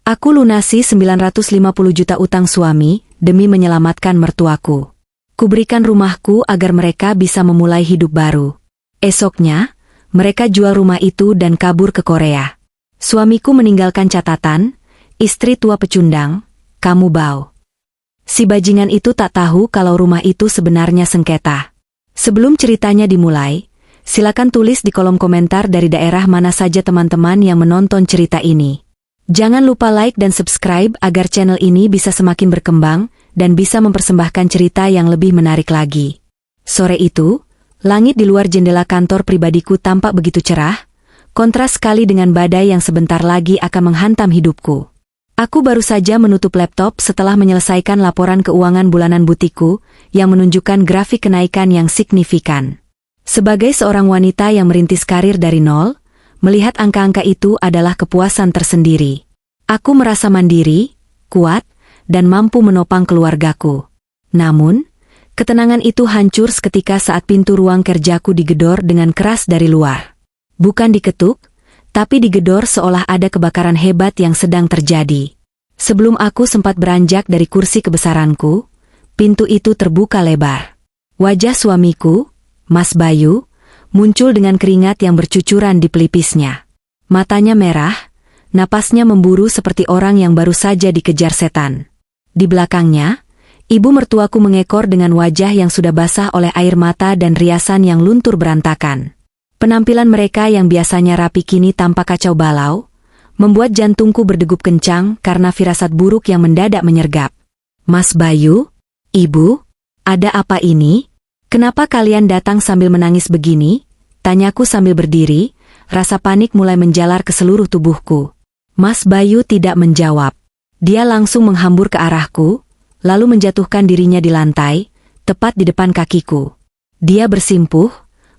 Aku lunasi 950 juta utang suami demi menyelamatkan mertuaku. Kuberikan rumahku agar mereka bisa memulai hidup baru. Esoknya, mereka jual rumah itu dan kabur ke Korea. Suamiku meninggalkan catatan, istri tua pecundang, kamu bau. Si bajingan itu tak tahu kalau rumah itu sebenarnya sengketa. Sebelum ceritanya dimulai, silakan tulis di kolom komentar dari daerah mana saja teman-teman yang menonton cerita ini. Jangan lupa like dan subscribe agar channel ini bisa semakin berkembang dan bisa mempersembahkan cerita yang lebih menarik lagi. Sore itu, langit di luar jendela kantor pribadiku tampak begitu cerah, kontras sekali dengan badai yang sebentar lagi akan menghantam hidupku. Aku baru saja menutup laptop setelah menyelesaikan laporan keuangan bulanan butikku yang menunjukkan grafik kenaikan yang signifikan. Sebagai seorang wanita yang merintis karir dari nol, melihat angka-angka itu adalah kepuasan tersendiri. Aku merasa mandiri, kuat, dan mampu menopang keluargaku. Namun, ketenangan itu hancur seketika saat pintu ruang kerjaku digedor dengan keras dari luar. Bukan diketuk, tapi digedor seolah ada kebakaran hebat yang sedang terjadi. Sebelum aku sempat beranjak dari kursi kebesaranku, pintu itu terbuka lebar. Wajah suamiku, Mas Bayu, muncul dengan keringat yang bercucuran di pelipisnya. Matanya merah, napasnya memburu seperti orang yang baru saja dikejar setan. Di belakangnya, ibu mertuaku mengekor dengan wajah yang sudah basah oleh air mata dan riasan yang luntur berantakan. Penampilan mereka yang biasanya rapi kini tampak kacau balau, membuat jantungku berdegup kencang karena firasat buruk yang mendadak menyergap. Mas Bayu, Ibu, ada apa ini? Kenapa kalian datang sambil menangis begini? Tanyaku sambil berdiri, rasa panik mulai menjalar ke seluruh tubuhku. Mas Bayu tidak menjawab. Dia langsung menghambur ke arahku, lalu menjatuhkan dirinya di lantai, tepat di depan kakiku. Dia bersimpuh,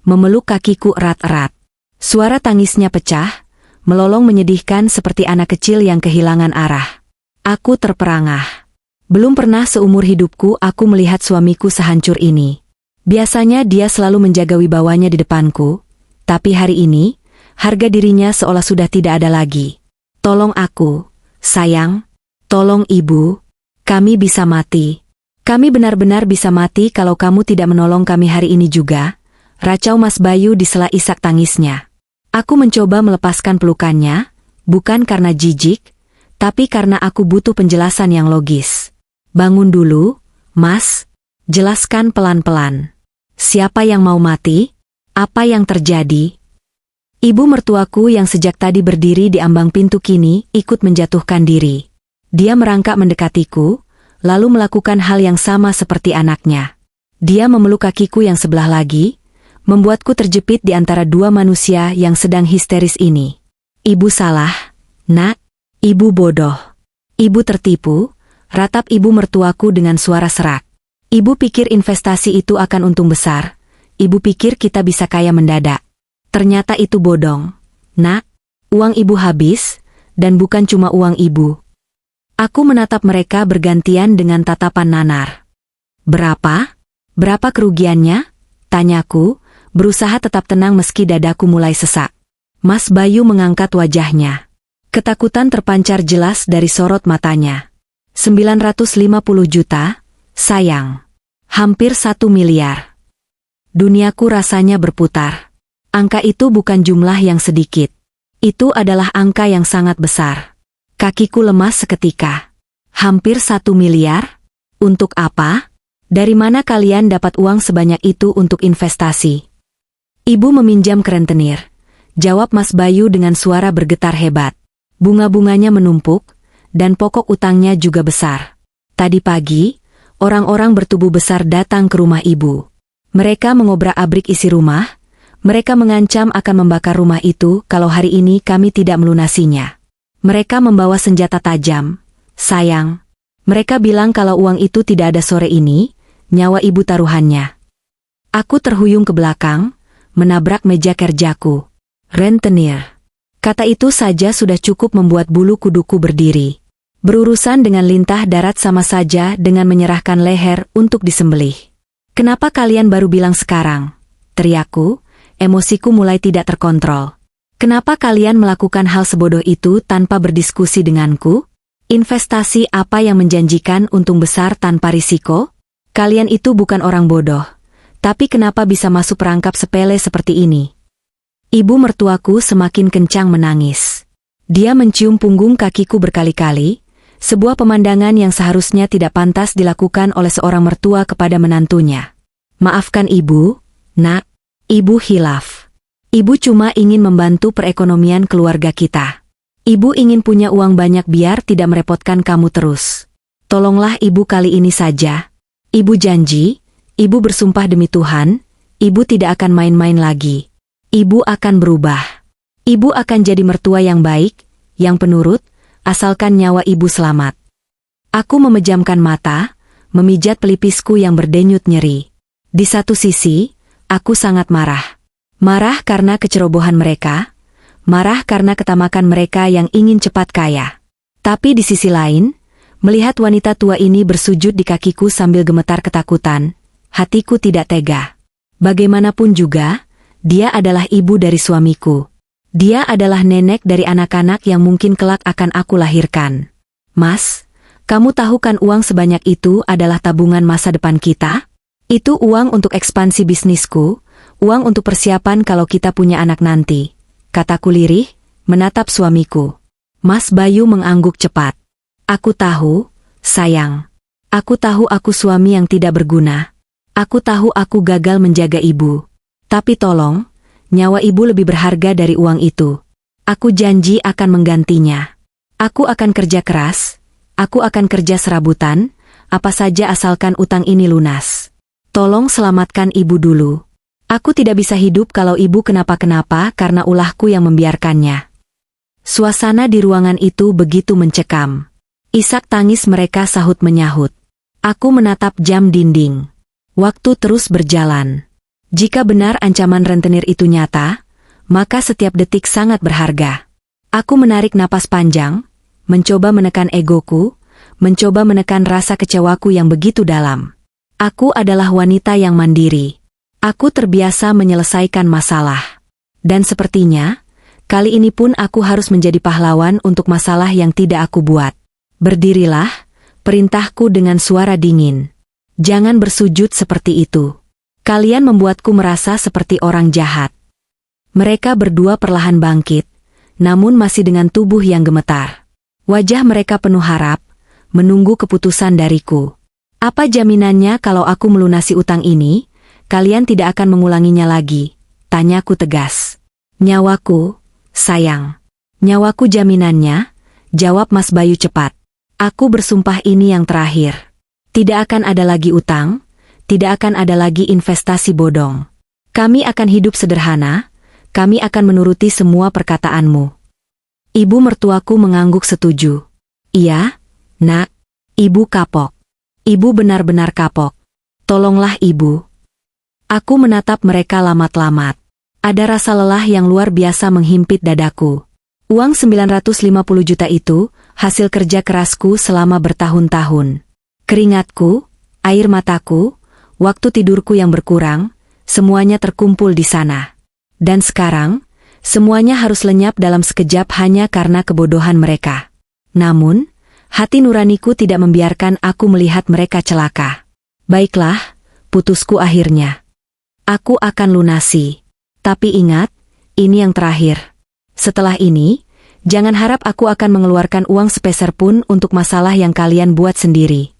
memeluk kakiku erat-erat. Suara tangisnya pecah, melolong menyedihkan seperti anak kecil yang kehilangan arah. Aku terperangah. Belum pernah seumur hidupku aku melihat suamiku sehancur ini. Biasanya dia selalu menjaga wibawanya di depanku, tapi hari ini, harga dirinya seolah sudah tidak ada lagi. Tolong aku, sayang, tolong ibu, kami bisa mati. Kami benar-benar bisa mati kalau kamu tidak menolong kami hari ini juga, racau Mas Bayu di sela isak tangisnya. Aku mencoba melepaskan pelukannya, bukan karena jijik, tapi karena aku butuh penjelasan yang logis. Bangun dulu, Mas. Jelaskan pelan-pelan. Siapa yang mau mati? Apa yang terjadi? Ibu mertuaku yang sejak tadi berdiri di ambang pintu kini ikut menjatuhkan diri. Dia merangkak mendekatiku, lalu melakukan hal yang sama seperti anaknya. Dia memeluk kakiku yang sebelah lagi, membuatku terjepit di antara dua manusia yang sedang histeris ini. Ibu salah, Nak. Ibu bodoh. Ibu tertipu, ratap ibu mertuaku dengan suara serak. Ibu pikir investasi itu akan untung besar. Ibu pikir kita bisa kaya mendadak. Ternyata itu bodong. Nak, uang ibu habis, dan bukan cuma uang ibu. Aku menatap mereka bergantian dengan tatapan nanar. Berapa? Berapa kerugiannya? Tanyaku, berusaha tetap tenang meski dadaku mulai sesak. Mas Bayu mengangkat wajahnya. Ketakutan terpancar jelas dari sorot matanya. 950 juta? Sayang, hampir 1 miliar. Duniaku rasanya berputar. Angka itu bukan jumlah yang sedikit. Itu adalah angka yang sangat besar. Kakiku lemas seketika. Hampir 1 miliar? Untuk apa? Dari mana kalian dapat uang sebanyak itu untuk investasi? Ibu meminjam ke rentenir. Jawab Mas Bayu dengan suara bergetar hebat. Bunga-bunganya menumpuk, dan pokok utangnya juga besar. Tadi pagi, orang-orang bertubuh besar datang ke rumah ibu. Mereka mengobrak-abrik isi rumah, mereka mengancam akan membakar rumah itu kalau hari ini kami tidak melunasinya. Mereka membawa senjata tajam. Sayang, mereka bilang kalau uang itu tidak ada sore ini, nyawa ibu taruhannya. Aku terhuyung ke belakang, menabrak meja kerjaku. Rentenir. Kata itu saja sudah cukup membuat bulu kuduku berdiri. Berurusan dengan lintah darat sama saja dengan menyerahkan leher untuk disembelih. Kenapa kalian baru bilang sekarang? Teriakku, emosiku mulai tidak terkontrol. Kenapa kalian melakukan hal sebodoh itu tanpa berdiskusi denganku? Investasi apa yang menjanjikan untung besar tanpa risiko? Kalian itu bukan orang bodoh. Tapi kenapa bisa masuk perangkap sepele seperti ini? Ibu mertuaku semakin kencang menangis. Dia mencium punggung kakiku berkali-kali, sebuah pemandangan yang seharusnya tidak pantas dilakukan oleh seorang mertua kepada menantunya. Maafkan ibu, nak. Ibu hilaf. Ibu cuma ingin membantu perekonomian keluarga kita. Ibu ingin punya uang banyak biar tidak merepotkan kamu terus. Tolonglah ibu kali ini saja. Ibu janji, ibu bersumpah demi Tuhan, ibu tidak akan main-main lagi. Ibu akan berubah. Ibu akan jadi mertua yang baik, yang penurut, asalkan nyawa ibu selamat. Aku memejamkan mata, memijat pelipisku yang berdenyut nyeri. Di satu sisi, aku sangat marah. Marah karena kecerobohan mereka, marah karena ketamakan mereka yang ingin cepat kaya. Tapi di sisi lain, melihat wanita tua ini bersujud di kakiku sambil gemetar ketakutan, hatiku tidak tega. Bagaimanapun juga, dia adalah ibu dari suamiku. Dia adalah nenek dari anak-anak yang mungkin kelak akan aku lahirkan. Mas, kamu tahu kan uang sebanyak itu adalah tabungan masa depan kita? Itu uang untuk ekspansi bisnisku, uang untuk persiapan kalau kita punya anak nanti. Kataku lirih, menatap suamiku. Mas Bayu mengangguk cepat. Aku tahu, sayang. Aku tahu aku suami yang tidak berguna. Aku tahu aku gagal menjaga ibu. Tapi tolong, nyawa ibu lebih berharga dari uang itu. Aku janji akan menggantinya. Aku akan kerja keras, aku akan kerja serabutan, apa saja asalkan utang ini lunas. Tolong selamatkan ibu dulu. Aku tidak bisa hidup kalau ibu kenapa-kenapa karena ulahku yang membiarkannya. Suasana di ruangan itu begitu mencekam. Isak tangis mereka sahut menyahut. Aku menatap jam dinding. Waktu terus berjalan. Jika benar ancaman rentenir itu nyata, maka setiap detik sangat berharga. Aku menarik napas panjang, mencoba menekan egoku, mencoba menekan rasa kecewaku yang begitu dalam. Aku adalah wanita yang mandiri. Aku terbiasa menyelesaikan masalah. Dan sepertinya, kali ini pun aku harus menjadi pahlawan untuk masalah yang tidak aku buat. Berdirilah, perintahku dengan suara dingin. Jangan bersujud seperti itu. Kalian membuatku merasa seperti orang jahat. Mereka berdua perlahan bangkit, namun masih dengan tubuh yang gemetar. Wajah mereka penuh harap, menunggu keputusan dariku. Apa jaminannya kalau aku melunasi utang ini, kalian tidak akan mengulanginya lagi? Tanyaku tegas. Nyawaku, sayang. Nyawaku jaminannya, jawab Mas Bayu cepat. Aku bersumpah ini yang terakhir. Tidak akan ada lagi utang. Tidak akan ada lagi investasi bodong. Kami akan hidup sederhana, kami akan menuruti semua perkataanmu. Ibu mertuaku mengangguk setuju. Iya, nak, ibu kapok. Ibu benar-benar kapok. Tolonglah ibu. Aku menatap mereka lamat-lamat. Ada rasa lelah yang luar biasa menghimpit dadaku. Uang 950 juta itu, hasil kerja kerasku selama bertahun-tahun. Keringatku, air mataku, waktu tidurku yang berkurang, semuanya terkumpul di sana. Dan sekarang, semuanya harus lenyap dalam sekejap hanya karena kebodohan mereka. Namun, hati nuraniku tidak membiarkan aku melihat mereka celaka. Baiklah, putusku akhirnya. Aku akan lunasi. Tapi ingat, ini yang terakhir. Setelah ini, jangan harap aku akan mengeluarkan uang sepeser pun untuk masalah yang kalian buat sendiri.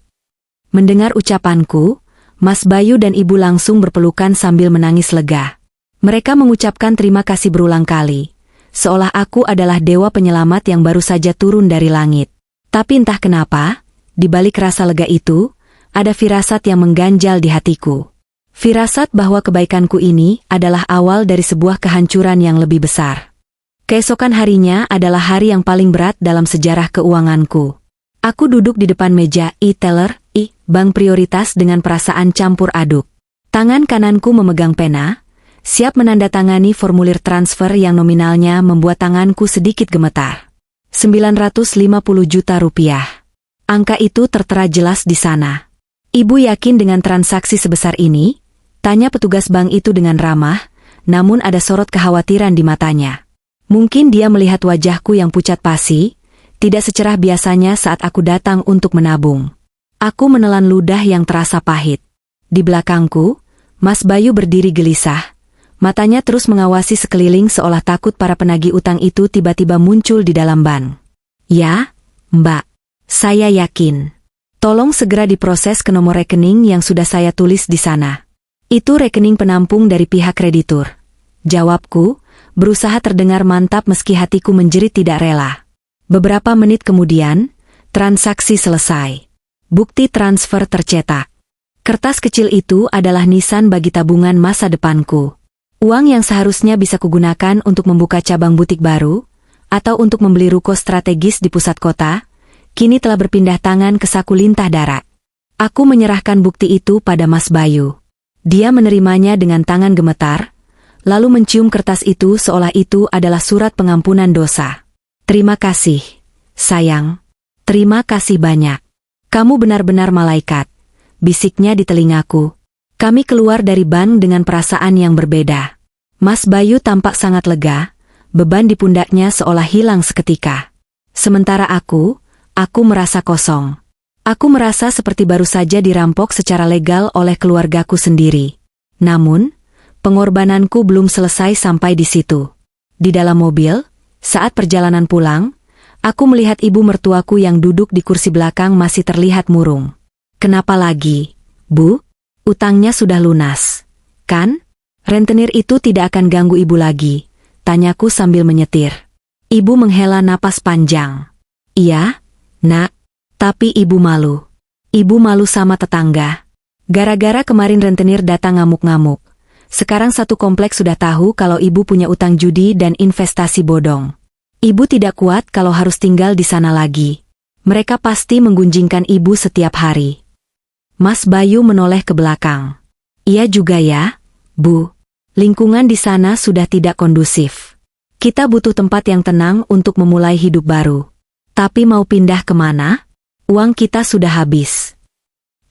Mendengar ucapanku, Mas Bayu dan Ibu langsung berpelukan sambil menangis lega. Mereka mengucapkan terima kasih berulang kali, seolah aku adalah dewa penyelamat yang baru saja turun dari langit. Tapi entah kenapa, di balik rasa lega itu, ada firasat yang mengganjal di hatiku. Firasat bahwa kebaikanku ini adalah awal dari sebuah kehancuran yang lebih besar. Keesokan harinya adalah hari yang paling berat dalam sejarah keuanganku. Aku duduk di depan meja e-teller, bank prioritas dengan perasaan campur aduk. Tangan kananku memegang pena, siap menandatangani formulir transfer yang nominalnya membuat tanganku sedikit gemetar. 950 juta rupiah. Angka itu tertera jelas di sana. Ibu yakin dengan transaksi sebesar ini? Tanya petugas bank itu dengan ramah, namun ada sorot kekhawatiran di matanya. Mungkin dia melihat wajahku yang pucat pasi, tidak secerah biasanya saat aku datang untuk menabung. Aku menelan ludah yang terasa pahit. Di belakangku, Mas Bayu berdiri gelisah. Matanya terus mengawasi sekeliling seolah takut para penagih utang itu tiba-tiba muncul di dalam ban. Ya, Mbak. Saya yakin. Tolong segera diproses ke nomor rekening yang sudah saya tulis di sana. Itu rekening penampung dari pihak kreditur. Jawabku, berusaha terdengar mantap meski hatiku menjerit tidak rela. Beberapa menit kemudian, transaksi selesai. Bukti transfer tercetak. Kertas kecil itu adalah nisan bagi tabungan masa depanku. Uang yang seharusnya bisa kugunakan untuk membuka cabang butik baru, atau untuk membeli ruko strategis di pusat kota, kini telah berpindah tangan ke saku lintah darat. Aku menyerahkan bukti itu pada Mas Bayu. Dia menerimanya dengan tangan gemetar, lalu mencium kertas itu seolah itu adalah surat pengampunan dosa. Terima kasih, sayang. Terima kasih banyak. Kamu benar-benar malaikat, bisiknya di telingaku. Kami keluar dari bank dengan perasaan yang berbeda. Mas Bayu tampak sangat lega, beban di pundaknya seolah hilang seketika. Sementara aku merasa kosong. Aku merasa seperti baru saja dirampok secara legal oleh keluargaku sendiri. Namun, pengorbananku belum selesai sampai di situ. Di dalam mobil, saat perjalanan pulang, aku melihat ibu mertuaku yang duduk di kursi belakang masih terlihat murung. Kenapa lagi, Bu? Utangnya sudah lunas, kan? Rentenir itu tidak akan ganggu ibu lagi, tanyaku sambil menyetir. Ibu menghela napas panjang. Iya, Nak, tapi ibu malu. Ibu malu sama tetangga. Gara-gara kemarin rentenir datang ngamuk-ngamuk. Sekarang satu kompleks sudah tahu kalau ibu punya utang judi dan investasi bodong. Ibu tidak kuat kalau harus tinggal di sana lagi. Mereka pasti menggunjingkan ibu setiap hari. Mas Bayu menoleh ke belakang. Iya juga ya, Bu. Lingkungan di sana sudah tidak kondusif. Kita butuh tempat yang tenang untuk memulai hidup baru. Tapi mau pindah kemana? Uang kita sudah habis.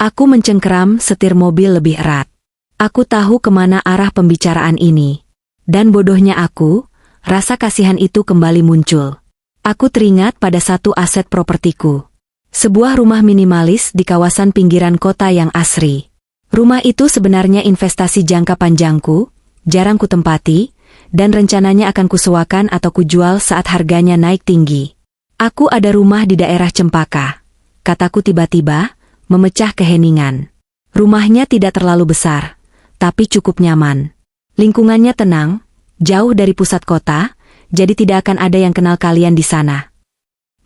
Aku mencengkeram setir mobil lebih erat. Aku tahu kemana arah pembicaraan ini. Dan bodohnya aku, rasa kasihan itu kembali muncul. Aku teringat pada satu aset propertiku. Sebuah rumah minimalis di kawasan pinggiran kota yang asri. Rumah itu sebenarnya investasi jangka panjangku, jarang kutempati, dan rencananya akan kusewakan atau kujual saat harganya naik tinggi. Aku ada rumah di daerah Cempaka, kataku tiba-tiba, memecah keheningan. Rumahnya tidak terlalu besar, tapi cukup nyaman. Lingkungannya tenang, jauh dari pusat kota, jadi tidak akan ada yang kenal kalian di sana.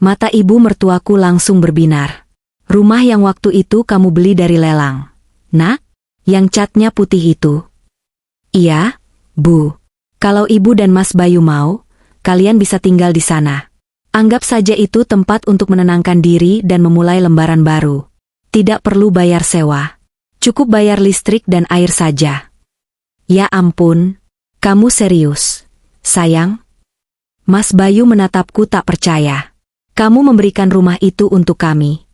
Mata ibu mertuaku langsung berbinar. Rumah yang waktu itu kamu beli dari lelang. Nak, yang catnya putih itu. Iya, Bu. Kalau ibu dan Mas Bayu mau, kalian bisa tinggal di sana. Anggap saja itu tempat untuk menenangkan diri dan memulai lembaran baru. Tidak perlu bayar sewa. Cukup bayar listrik dan air saja. Ya ampun, kamu serius, sayang? Mas Bayu menatapku tak percaya. Kamu memberikan rumah itu untuk kami.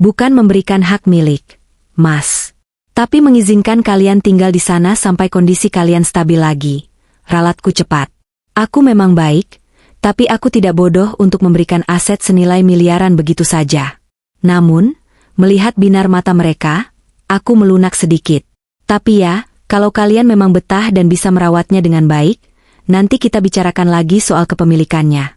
Bukan memberikan hak milik, Mas. Tapi mengizinkan kalian tinggal di sana sampai kondisi kalian stabil lagi. Ralatku cepat. Aku memang baik, tapi aku tidak bodoh untuk memberikan aset senilai miliaran begitu saja. Namun, melihat binar mata mereka, aku melunak sedikit. Tapi ya, kalau kalian memang betah dan bisa merawatnya dengan baik, nanti kita bicarakan lagi soal kepemilikannya.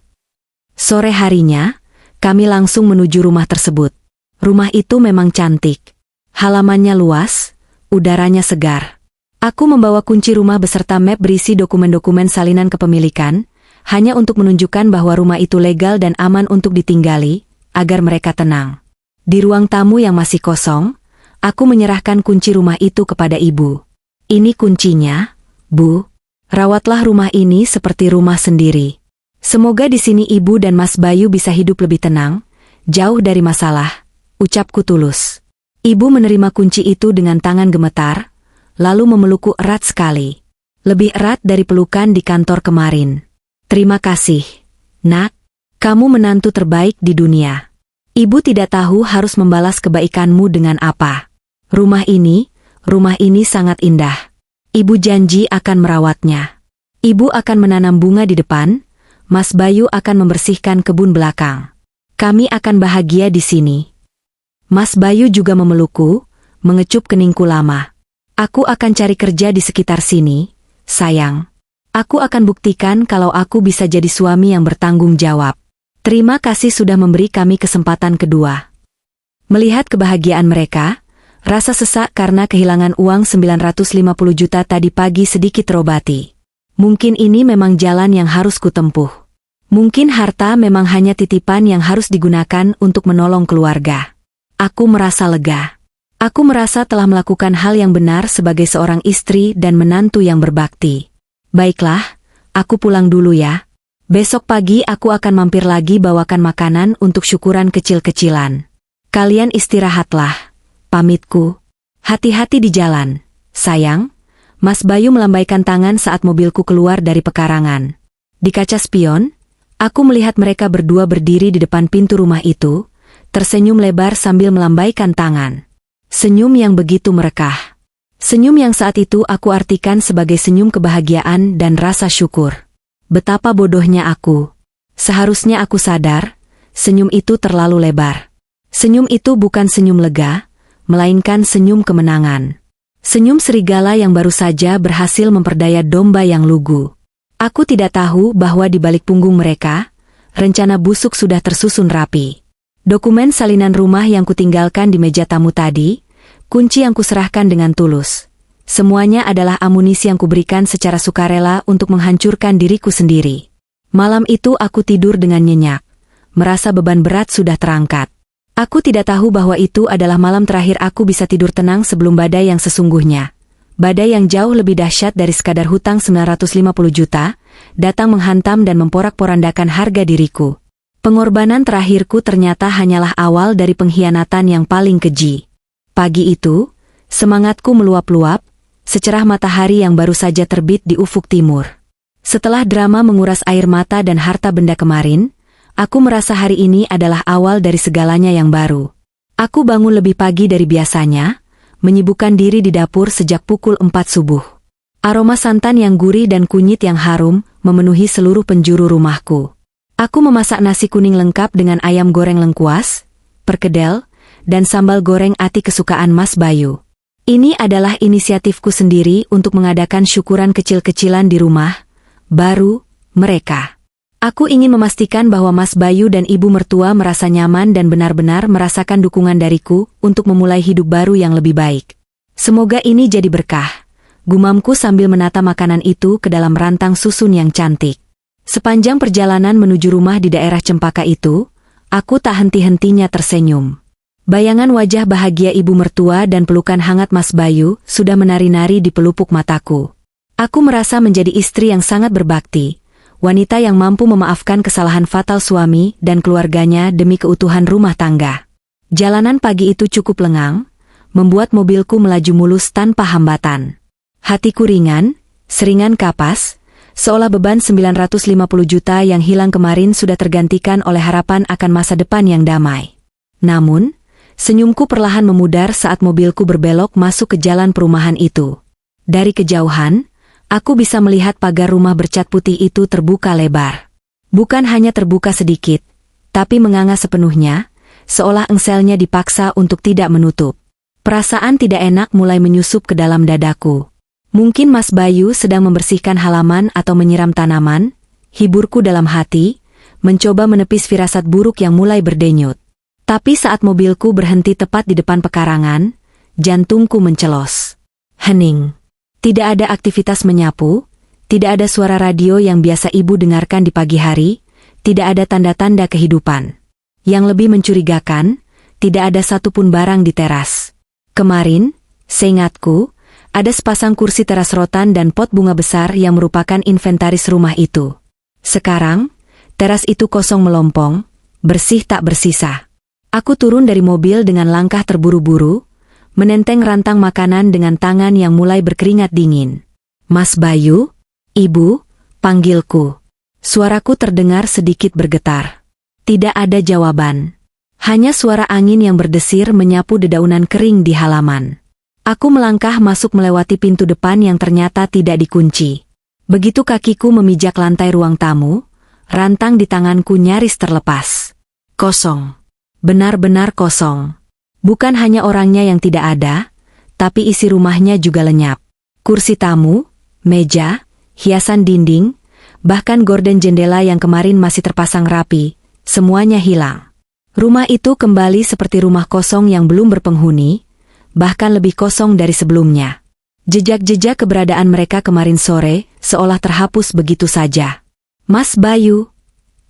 Sore harinya, kami langsung menuju rumah tersebut. Rumah itu memang cantik. Halamannya luas, udaranya segar. Aku membawa kunci rumah beserta map berisi dokumen-dokumen salinan kepemilikan, hanya untuk menunjukkan bahwa rumah itu legal dan aman untuk ditinggali, agar mereka tenang. Di ruang tamu yang masih kosong, aku menyerahkan kunci rumah itu kepada ibu. Ini kuncinya, Bu. Rawatlah rumah ini seperti rumah sendiri. Semoga di sini ibu dan Mas Bayu bisa hidup lebih tenang, jauh dari masalah, ucapku tulus. Ibu menerima kunci itu dengan tangan gemetar, lalu memelukku erat sekali. Lebih erat dari pelukan di kantor kemarin. Terima kasih, Nak. Kamu menantu terbaik di dunia. Ibu tidak tahu harus membalas kebaikanmu dengan apa. Rumah ini sangat indah. Ibu janji akan merawatnya. Ibu akan menanam bunga di depan, Mas Bayu akan membersihkan kebun belakang. Kami akan bahagia di sini. Mas Bayu juga memelukku, mengecup keningku lama. Aku akan cari kerja di sekitar sini, sayang. Aku akan buktikan kalau aku bisa jadi suami yang bertanggung jawab. Terima kasih sudah memberi kami kesempatan kedua. Melihat kebahagiaan mereka, rasa sesak karena kehilangan uang 950 juta tadi pagi sedikit terobati. Mungkin ini memang jalan yang harus kutempuh. Mungkin harta memang hanya titipan yang harus digunakan untuk menolong keluarga. Aku merasa lega. Aku merasa telah melakukan hal yang benar sebagai seorang istri dan menantu yang berbakti. Baiklah, aku pulang dulu ya. Besok pagi aku akan mampir lagi bawakan makanan untuk syukuran kecil-kecilan. Kalian istirahatlah. Pamitku. Hati-hati di jalan. Sayang, Mas Bayu melambaikan tangan saat mobilku keluar dari pekarangan. Di kaca spion, aku melihat mereka berdua berdiri di depan pintu rumah itu, tersenyum lebar sambil melambaikan tangan. Senyum yang begitu merekah. Senyum yang saat itu aku artikan sebagai senyum kebahagiaan dan rasa syukur. Betapa bodohnya aku. Seharusnya aku sadar, senyum itu terlalu lebar. Senyum itu bukan senyum lega, melainkan senyum kemenangan. Senyum serigala yang baru saja berhasil memperdaya domba yang lugu. Aku tidak tahu bahwa di balik punggung mereka, rencana busuk sudah tersusun rapi. Dokumen salinan rumah yang kutinggalkan di meja tamu tadi, kunci yang kuserahkan dengan tulus. Semuanya adalah amunisi yang kuberikan secara sukarela untuk menghancurkan diriku sendiri. Malam itu aku tidur dengan nyenyak, merasa beban berat sudah terangkat. Aku tidak tahu bahwa itu adalah malam terakhir aku bisa tidur tenang sebelum badai yang sesungguhnya. Badai yang jauh lebih dahsyat dari sekadar hutang 950 juta, datang menghantam dan memporak-porandakan harga diriku. Pengorbanan terakhirku ternyata hanyalah awal dari pengkhianatan yang paling keji. Pagi itu, semangatku meluap-luap, secerah matahari yang baru saja terbit di ufuk timur. Setelah drama menguras air mata dan harta benda kemarin, aku merasa hari ini adalah awal dari segalanya yang baru. Aku bangun lebih pagi dari biasanya, menyibukkan diri di dapur sejak pukul 4 subuh. Aroma santan yang gurih dan kunyit yang harum memenuhi seluruh penjuru rumahku. Aku memasak nasi kuning lengkap dengan ayam goreng lengkuas, perkedel, dan sambal goreng ati kesukaan Mas Bayu. Ini adalah inisiatifku sendiri untuk mengadakan syukuran kecil-kecilan di rumah baru mereka. Aku ingin memastikan bahwa Mas Bayu dan ibu mertua merasa nyaman dan benar-benar merasakan dukungan dariku untuk memulai hidup baru yang lebih baik. Semoga ini jadi berkah, gumamku sambil menata makanan itu ke dalam rantang susun yang cantik. Sepanjang perjalanan menuju rumah di daerah Cempaka itu, aku tak henti-hentinya tersenyum. Bayangan wajah bahagia ibu mertua dan pelukan hangat Mas Bayu sudah menari-nari di pelupuk mataku. Aku merasa menjadi istri yang sangat berbakti, wanita yang mampu memaafkan kesalahan fatal suami dan keluarganya demi keutuhan rumah tangga. Jalanan pagi itu cukup lengang, membuat mobilku melaju mulus tanpa hambatan. Hatiku ringan, seringan kapas, seolah beban 950 juta yang hilang kemarin sudah tergantikan oleh harapan akan masa depan yang damai. Namun, senyumku perlahan memudar saat mobilku berbelok masuk ke jalan perumahan itu. Dari kejauhan, aku bisa melihat pagar rumah bercat putih itu terbuka lebar. Bukan hanya terbuka sedikit, tapi menganga sepenuhnya, seolah engselnya dipaksa untuk tidak menutup. Perasaan tidak enak mulai menyusup ke dalam dadaku. Mungkin Mas Bayu sedang membersihkan halaman atau menyiram tanaman, hiburku dalam hati, mencoba menepis firasat buruk yang mulai berdenyut. Tapi saat mobilku berhenti tepat di depan pekarangan, jantungku mencelos. Hening. Tidak ada aktivitas menyapu, tidak ada suara radio yang biasa ibu dengarkan di pagi hari, tidak ada tanda-tanda kehidupan. Yang lebih mencurigakan, tidak ada satupun barang di teras. Kemarin, seingatku, ada sepasang kursi teras rotan dan pot bunga besar yang merupakan inventaris rumah itu. Sekarang, teras itu kosong melompong, bersih tak bersisa. Aku turun dari mobil dengan langkah terburu-buru, menenteng rantang makanan dengan tangan yang mulai berkeringat dingin. Mas Bayu, ibu, panggilku. Suaraku terdengar sedikit bergetar. Tidak ada jawaban. Hanya suara angin yang berdesir menyapu dedaunan kering di halaman. Aku melangkah masuk melewati pintu depan yang ternyata tidak dikunci. Begitu kakiku memijak lantai ruang tamu, rantang di tanganku nyaris terlepas. Kosong. Benar-benar kosong. Bukan hanya orangnya yang tidak ada, tapi isi rumahnya juga lenyap. Kursi tamu, meja, hiasan dinding, bahkan gorden jendela yang kemarin masih terpasang rapi, semuanya hilang. Rumah itu kembali seperti rumah kosong yang belum berpenghuni, bahkan lebih kosong dari sebelumnya. Jejak-jejak keberadaan mereka kemarin sore seolah terhapus begitu saja. "Mas Bayu!"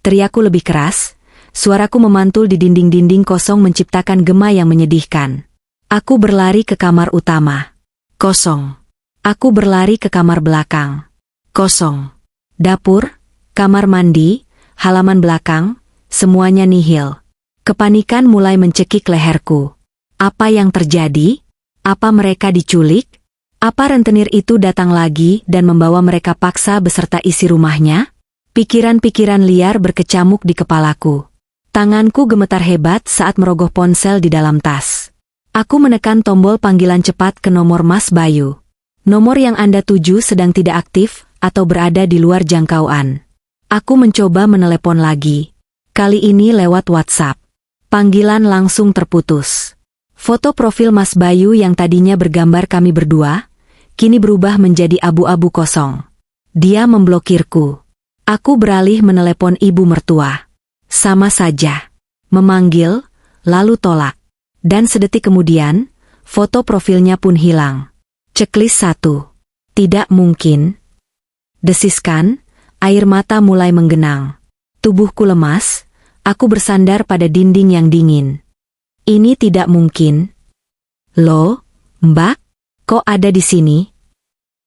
teriakku lebih keras. Suaraku memantul di dinding-dinding kosong menciptakan gema yang menyedihkan. Aku berlari ke kamar utama. Kosong. Aku berlari ke kamar belakang. Kosong. Dapur, kamar mandi, halaman belakang, semuanya nihil. Kepanikan mulai mencekik leherku. Apa yang terjadi? Apa mereka diculik? Apa rentenir itu datang lagi dan membawa mereka paksa beserta isi rumahnya? Pikiran-pikiran liar berkecamuk di kepalaku. Tanganku gemetar hebat saat merogoh ponsel di dalam tas. Aku menekan tombol panggilan cepat ke nomor Mas Bayu. Nomor yang Anda tuju sedang tidak aktif atau berada di luar jangkauan. Aku mencoba menelepon lagi. Kali ini lewat WhatsApp. Panggilan langsung terputus. Foto profil Mas Bayu yang tadinya bergambar kami berdua, kini berubah menjadi abu-abu kosong. Dia memblokirku. Aku beralih menelepon ibu mertua. Sama saja. Memanggil, lalu tolak. Dan sedetik kemudian, foto profilnya pun hilang. Checklist 1. Tidak mungkin. Desiskan, air mata mulai menggenang. Tubuhku lemas, aku bersandar pada dinding yang dingin. Ini tidak mungkin. Loh, Mbak, kok ada di sini?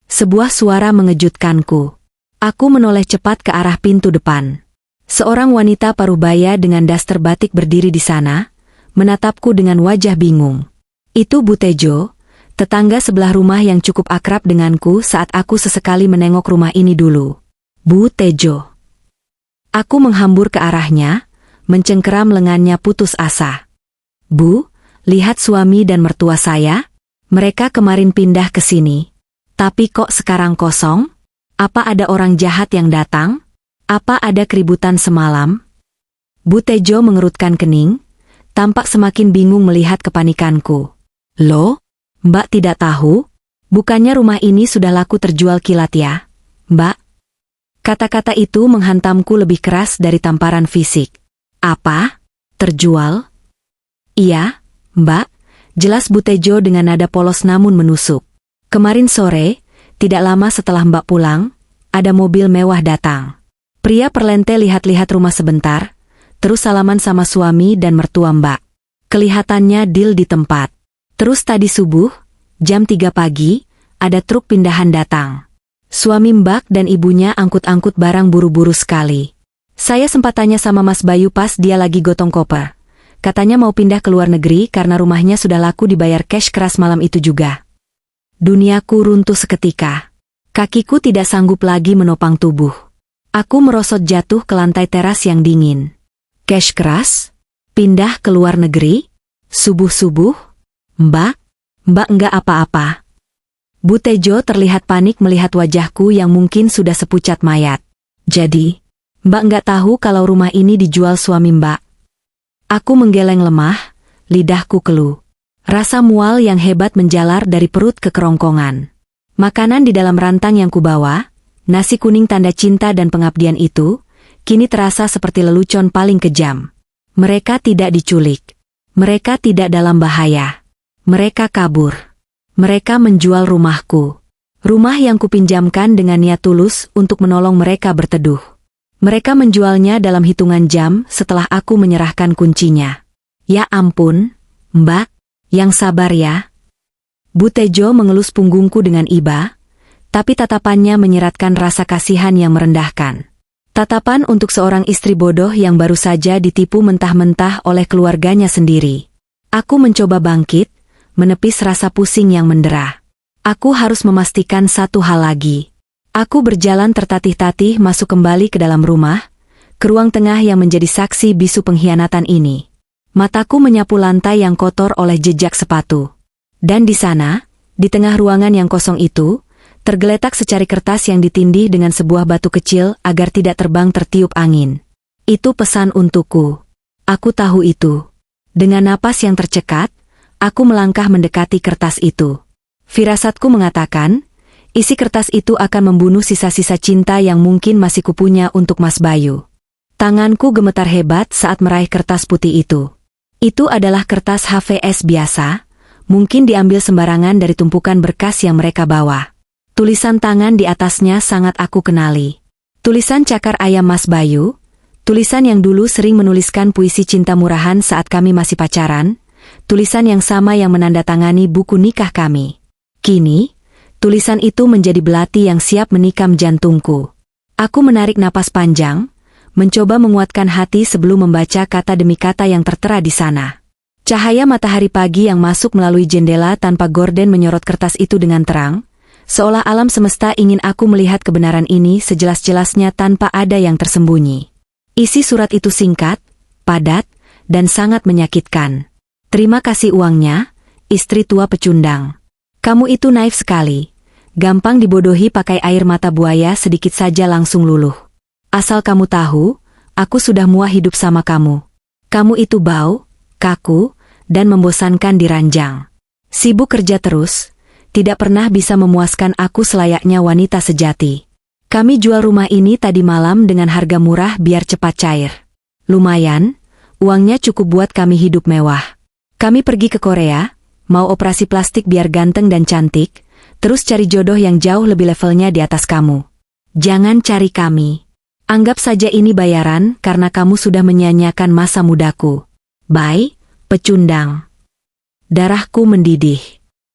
Sebuah suara mengejutkanku. Aku menoleh cepat ke arah pintu depan. Seorang wanita parubaya dengan daster batik berdiri di sana, menatapku dengan wajah bingung. Itu Bu Tejo, tetangga sebelah rumah yang cukup akrab denganku saat aku sesekali menengok rumah ini dulu. Bu Tejo. Aku menghambur ke arahnya, mencengkeram lengannya putus asa. Bu, lihat suami dan mertua saya, mereka kemarin pindah ke sini. Tapi kok sekarang kosong? Apa ada orang jahat yang datang? Apa ada keributan semalam? Bu Tejo mengerutkan kening, tampak semakin bingung melihat kepanikanku. Loh, Mbak tidak tahu? Bukannya rumah ini sudah laku terjual kilat ya, Mbak? Kata-kata itu menghantamku lebih keras dari tamparan fisik. Apa? Terjual? Iya, Mbak, jelas Bu Tejo dengan nada polos namun menusuk. Kemarin sore, tidak lama setelah Mbak pulang, ada mobil mewah datang. Pria perlente lihat-lihat rumah sebentar, terus salaman sama suami dan mertua Mbak. Kelihatannya deal di tempat. Terus tadi subuh, jam 3 pagi, ada truk pindahan datang. Suami Mbak dan ibunya angkut-angkut barang buru-buru sekali. Saya sempat tanya sama Mas Bayu pas dia lagi gotong koper. Katanya mau pindah ke luar negeri karena rumahnya sudah laku dibayar cash keras malam itu juga. Duniaku runtuh seketika. Kakiku tidak sanggup lagi menopang tubuh. Aku merosot jatuh ke lantai teras yang dingin. Cash keras? Pindah ke luar negeri? Subuh-subuh? Mbak enggak apa-apa. Bu Tejo terlihat panik melihat wajahku yang mungkin sudah sepucat mayat. Jadi, Mbak enggak tahu kalau rumah ini dijual suami Mbak. Aku menggeleng lemah, lidahku keluh. Rasa mual yang hebat menjalar dari perut ke kerongkongan. Makanan di dalam rantang yang kubawa, nasi kuning tanda cinta dan pengabdian itu, kini terasa seperti lelucon paling kejam. Mereka tidak diculik. Mereka tidak dalam bahaya. Mereka kabur. Mereka menjual rumahku. Rumah yang kupinjamkan dengan niat tulus untuk menolong mereka berteduh. Mereka menjualnya dalam hitungan jam setelah aku menyerahkan kuncinya. Ya ampun, Mbak, yang sabar ya. Bu Tejo mengelus punggungku dengan iba, tapi tatapannya menyeratkan rasa kasihan yang merendahkan. Tatapan untuk seorang istri bodoh yang baru saja ditipu mentah-mentah oleh keluarganya sendiri. Aku mencoba bangkit, menepis rasa pusing yang mendera. Aku harus memastikan satu hal lagi. Aku berjalan tertatih-tatih masuk kembali ke dalam rumah, ke ruang tengah yang menjadi saksi bisu pengkhianatan ini. Mataku menyapu lantai yang kotor oleh jejak sepatu. Dan di sana, di tengah ruangan yang kosong itu, tergeletak secari kertas yang ditindih dengan sebuah batu kecil agar tidak terbang tertiup angin. Itu pesan untukku. Aku tahu itu. Dengan napas yang tercekat, aku melangkah mendekati kertas itu. Firasatku mengatakan, isi kertas itu akan membunuh sisa-sisa cinta yang mungkin masih kupunya untuk Mas Bayu. Tanganku gemetar hebat saat meraih kertas putih itu. Itu adalah kertas HVS biasa, mungkin diambil sembarangan dari tumpukan berkas yang mereka bawa. Tulisan tangan di atasnya sangat aku kenali. Tulisan cakar ayam Mas Bayu, tulisan yang dulu sering menuliskan puisi cinta murahan saat kami masih pacaran, tulisan yang sama yang menandatangani buku nikah kami. Kini, tulisan itu menjadi belati yang siap menikam jantungku. Aku menarik napas panjang, mencoba menguatkan hati sebelum membaca kata demi kata yang tertera di sana. Cahaya matahari pagi yang masuk melalui jendela tanpa gorden menyorot kertas itu dengan terang, seolah alam semesta ingin aku melihat kebenaran ini sejelas-jelasnya tanpa ada yang tersembunyi. Isi surat itu singkat, padat, dan sangat menyakitkan. Terima kasih uangnya, istri tua pecundang. Kamu itu naif sekali. Gampang dibodohi pakai air mata buaya sedikit saja langsung luluh. Asal kamu tahu, aku sudah muak hidup sama kamu. Kamu itu bau, kaku, dan membosankan di ranjang. Sibuk kerja terus, tidak pernah bisa memuaskan aku selayaknya wanita sejati. Kami jual rumah ini tadi malam dengan harga murah biar cepat cair. Lumayan, uangnya cukup buat kami hidup mewah. Kami pergi ke Korea, mau operasi plastik biar ganteng dan cantik, terus cari jodoh yang jauh lebih levelnya di atas kamu. Jangan cari kami. Anggap saja ini bayaran karena kamu sudah menyia-nyiakan masa mudaku. Bye, pecundang. Darahku mendidih.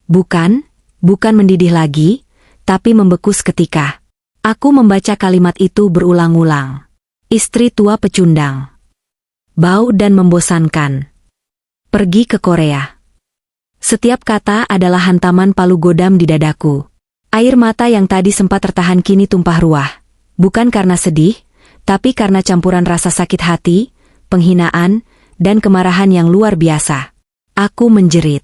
Bukan mendidih lagi, tapi membeku seketika. Aku membaca kalimat itu berulang-ulang. Istri tua pecundang. Bau dan membosankan. Pergi ke Korea. Setiap kata adalah hantaman palu godam di dadaku. Air mata yang tadi sempat tertahan kini tumpah ruah. Bukan karena sedih, tapi karena campuran rasa sakit hati, penghinaan, dan kemarahan yang luar biasa. Aku menjerit.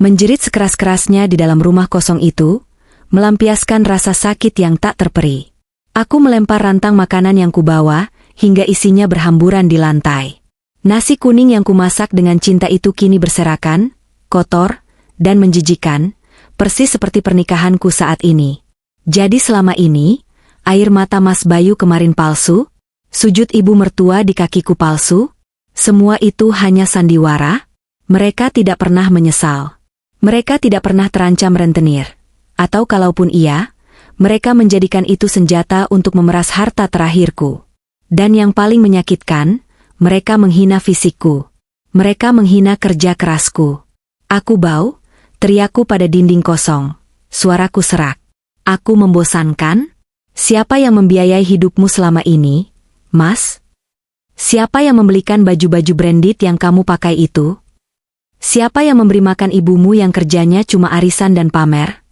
Menjerit sekeras-kerasnya di dalam rumah kosong itu, melampiaskan rasa sakit yang tak terperi. Aku melempar rantang makanan yang kubawa, hingga isinya berhamburan di lantai. Nasi kuning yang kumasak dengan cinta itu kini berserakan, kotor, dan menjijikan, persis seperti pernikahanku saat ini. Jadi selama ini, air mata Mas Bayu kemarin palsu, sujud ibu mertua di kakiku palsu, semua itu hanya sandiwara. Mereka tidak pernah menyesal. Mereka tidak pernah terancam rentenir. Atau kalaupun iya, mereka menjadikan itu senjata untuk memeras harta terakhirku. Dan yang paling menyakitkan, mereka menghina fisikku. Mereka menghina kerja kerasku. Aku bau, teriakku pada dinding kosong. Suaraku serak. Aku membosankan? Siapa yang membiayai hidupmu selama ini, Mas? Siapa yang membelikan baju-baju branded yang kamu pakai itu? Siapa yang memberi makan ibumu yang kerjanya cuma arisan dan pamer?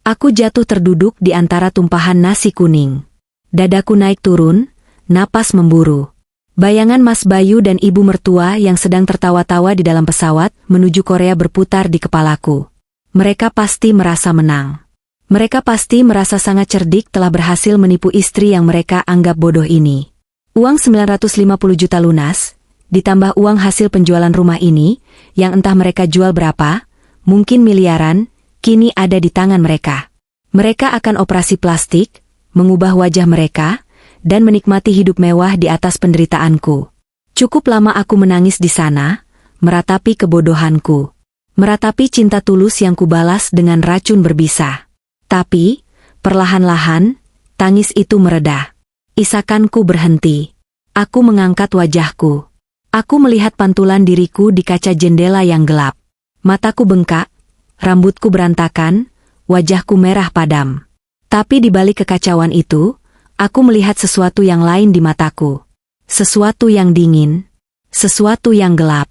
Aku jatuh terduduk di antara tumpahan nasi kuning. Dadaku naik turun, napas memburu. Bayangan Mas Bayu dan ibu mertua yang sedang tertawa-tawa di dalam pesawat menuju Korea berputar di kepalaku. Mereka pasti merasa menang. Mereka pasti merasa sangat cerdik telah berhasil menipu istri yang mereka anggap bodoh ini. Uang 950 juta lunas, ditambah uang hasil penjualan rumah ini, yang entah mereka jual berapa, mungkin miliaran, kini ada di tangan mereka. Mereka akan operasi plastik, mengubah wajah mereka, dan menikmati hidup mewah di atas penderitaanku. Cukup lama aku menangis di sana, meratapi kebodohanku. Meratapi cinta tulus yang kubalas dengan racun berbisa. Tapi, perlahan-lahan, tangis itu mereda. Isakanku berhenti. Aku mengangkat wajahku. Aku melihat pantulan diriku di kaca jendela yang gelap. Mataku bengkak, rambutku berantakan, wajahku merah padam. Tapi di balik kekacauan itu, aku melihat sesuatu yang lain di mataku. Sesuatu yang dingin, sesuatu yang gelap.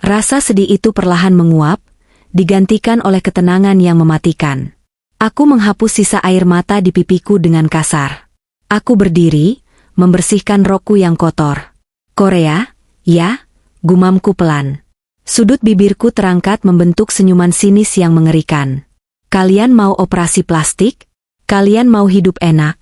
Rasa sedih itu perlahan menguap, digantikan oleh ketenangan yang mematikan. Aku menghapus sisa air mata di pipiku dengan kasar. Aku berdiri, membersihkan rokku yang kotor. Korea, ya, gumamku pelan. Sudut bibirku terangkat membentuk senyuman sinis yang mengerikan. Kalian mau operasi plastik? Kalian mau hidup enak?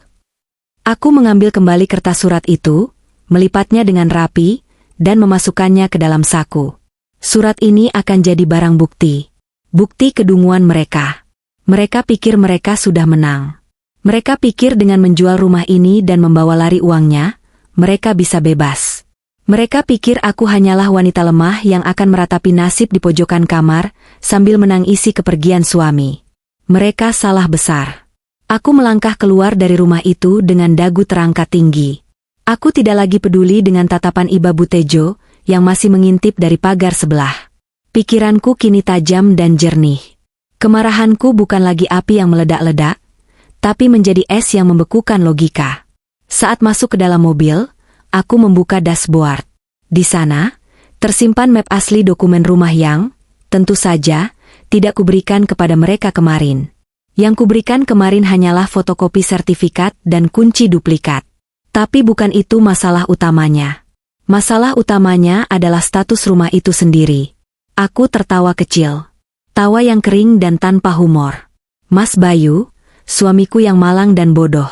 Aku mengambil kembali kertas surat itu, melipatnya dengan rapi, dan memasukkannya ke dalam saku. Surat ini akan jadi barang bukti. Bukti kedunguan mereka. Mereka pikir mereka sudah menang. Mereka pikir dengan menjual rumah ini dan membawa lari uangnya, mereka bisa bebas. Mereka pikir aku hanyalah wanita lemah yang akan meratapi nasib di pojokan kamar, sambil menangisi kepergian suami. Mereka salah besar. Aku melangkah keluar dari rumah itu dengan dagu terangkat tinggi. Aku tidak lagi peduli dengan tatapan Iba Butejo, yang masih mengintip dari pagar sebelah. Pikiranku kini tajam dan jernih. Kemarahanku bukan lagi api yang meledak-ledak, tapi menjadi es yang membekukan logika. Saat masuk ke dalam mobil, aku membuka dashboard. Di sana, tersimpan map asli dokumen rumah yang, tentu saja, tidak kuberikan kepada mereka kemarin. Yang kuberikan kemarin hanyalah fotokopi sertifikat dan kunci duplikat. Tapi bukan itu masalah utamanya. Masalah utamanya adalah status rumah itu sendiri. Aku tertawa kecil. Tawa yang kering dan tanpa humor. Mas Bayu, suamiku yang malang dan bodoh.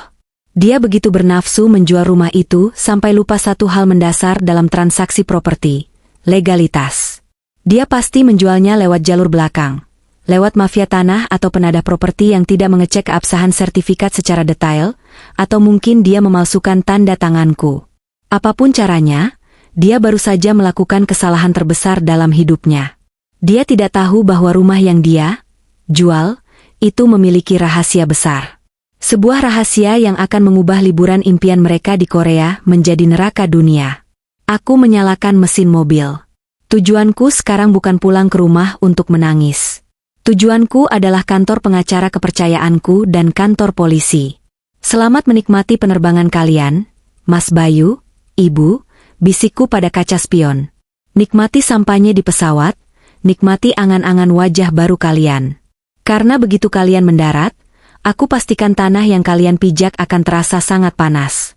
Dia begitu bernafsu menjual rumah itu sampai lupa satu hal mendasar dalam transaksi properti, legalitas. Dia pasti menjualnya lewat jalur belakang, lewat mafia tanah atau penadah properti yang tidak mengecek keabsahan sertifikat secara detail, atau mungkin dia memalsukan tanda tanganku. Apapun caranya, dia baru saja melakukan kesalahan terbesar dalam hidupnya. Dia tidak tahu bahwa rumah yang dia jual itu memiliki rahasia besar. Sebuah rahasia yang akan mengubah liburan impian mereka di Korea menjadi neraka dunia. Aku menyalakan mesin mobil. Tujuanku sekarang bukan pulang ke rumah untuk menangis. Tujuanku adalah kantor pengacara kepercayaanku dan kantor polisi. Selamat menikmati penerbangan kalian, Mas Bayu, Ibu, bisikku pada kaca spion. Nikmati sampainya di pesawat, nikmati angan-angan wajah baru kalian. Karena begitu kalian mendarat, aku pastikan tanah yang kalian pijak akan terasa sangat panas.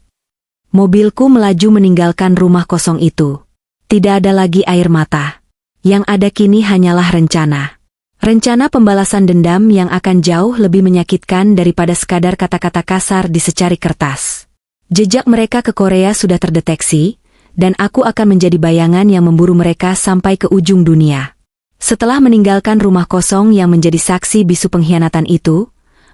Mobilku melaju meninggalkan rumah kosong itu. Tidak ada lagi air mata. Yang ada kini hanyalah rencana. Rencana pembalasan dendam yang akan jauh lebih menyakitkan daripada sekadar kata-kata kasar di secari kertas. Jejak mereka ke Korea sudah terdeteksi, dan aku akan menjadi bayangan yang memburu mereka sampai ke ujung dunia. Setelah meninggalkan rumah kosong yang menjadi saksi bisu pengkhianatan itu,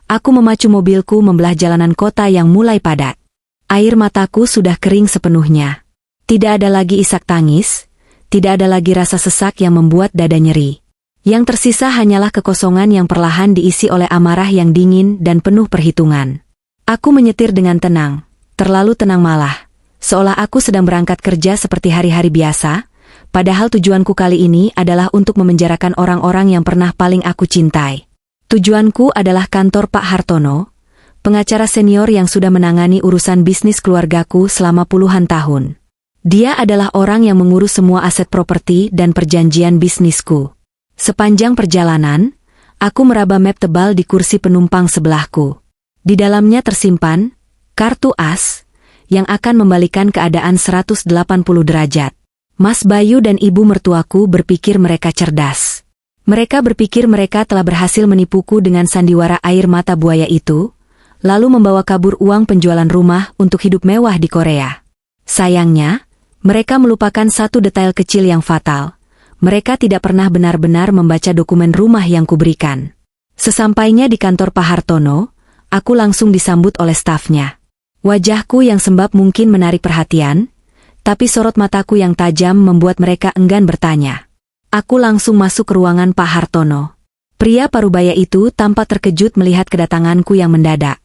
aku memacu mobilku membelah jalanan kota yang mulai padat. Air mataku sudah kering sepenuhnya. Tidak ada lagi isak tangis, tidak ada lagi rasa sesak yang membuat dada nyeri. Yang tersisa hanyalah kekosongan yang perlahan diisi oleh amarah yang dingin dan penuh perhitungan. Aku menyetir dengan tenang, terlalu tenang malah, seolah aku sedang berangkat kerja seperti hari-hari biasa, padahal tujuanku kali ini adalah untuk memenjarakan orang-orang yang pernah paling aku cintai. Tujuanku adalah kantor Pak Hartono, pengacara senior yang sudah menangani urusan bisnis keluargaku selama puluhan tahun. Dia adalah orang yang mengurus semua aset properti dan perjanjian bisnisku. Sepanjang perjalanan, aku meraba map tebal di kursi penumpang sebelahku. Di dalamnya tersimpan kartu as yang akan membalikan keadaan 180 derajat. Mas Bayu dan ibu mertuaku berpikir mereka cerdas. Mereka berpikir mereka telah berhasil menipuku dengan sandiwara air mata buaya itu, lalu membawa kabur uang penjualan rumah untuk hidup mewah di Korea. Sayangnya, mereka melupakan satu detail kecil yang fatal. Mereka tidak pernah benar-benar membaca dokumen rumah yang kuberikan. Sesampainya di kantor Pak Hartono, aku langsung disambut oleh stafnya. Wajahku yang sembab mungkin menarik perhatian, tapi sorot mataku yang tajam membuat mereka enggan bertanya. Aku langsung masuk ke ruangan Pak Hartono. Pria parubaya itu tampak terkejut melihat kedatanganku yang mendadak,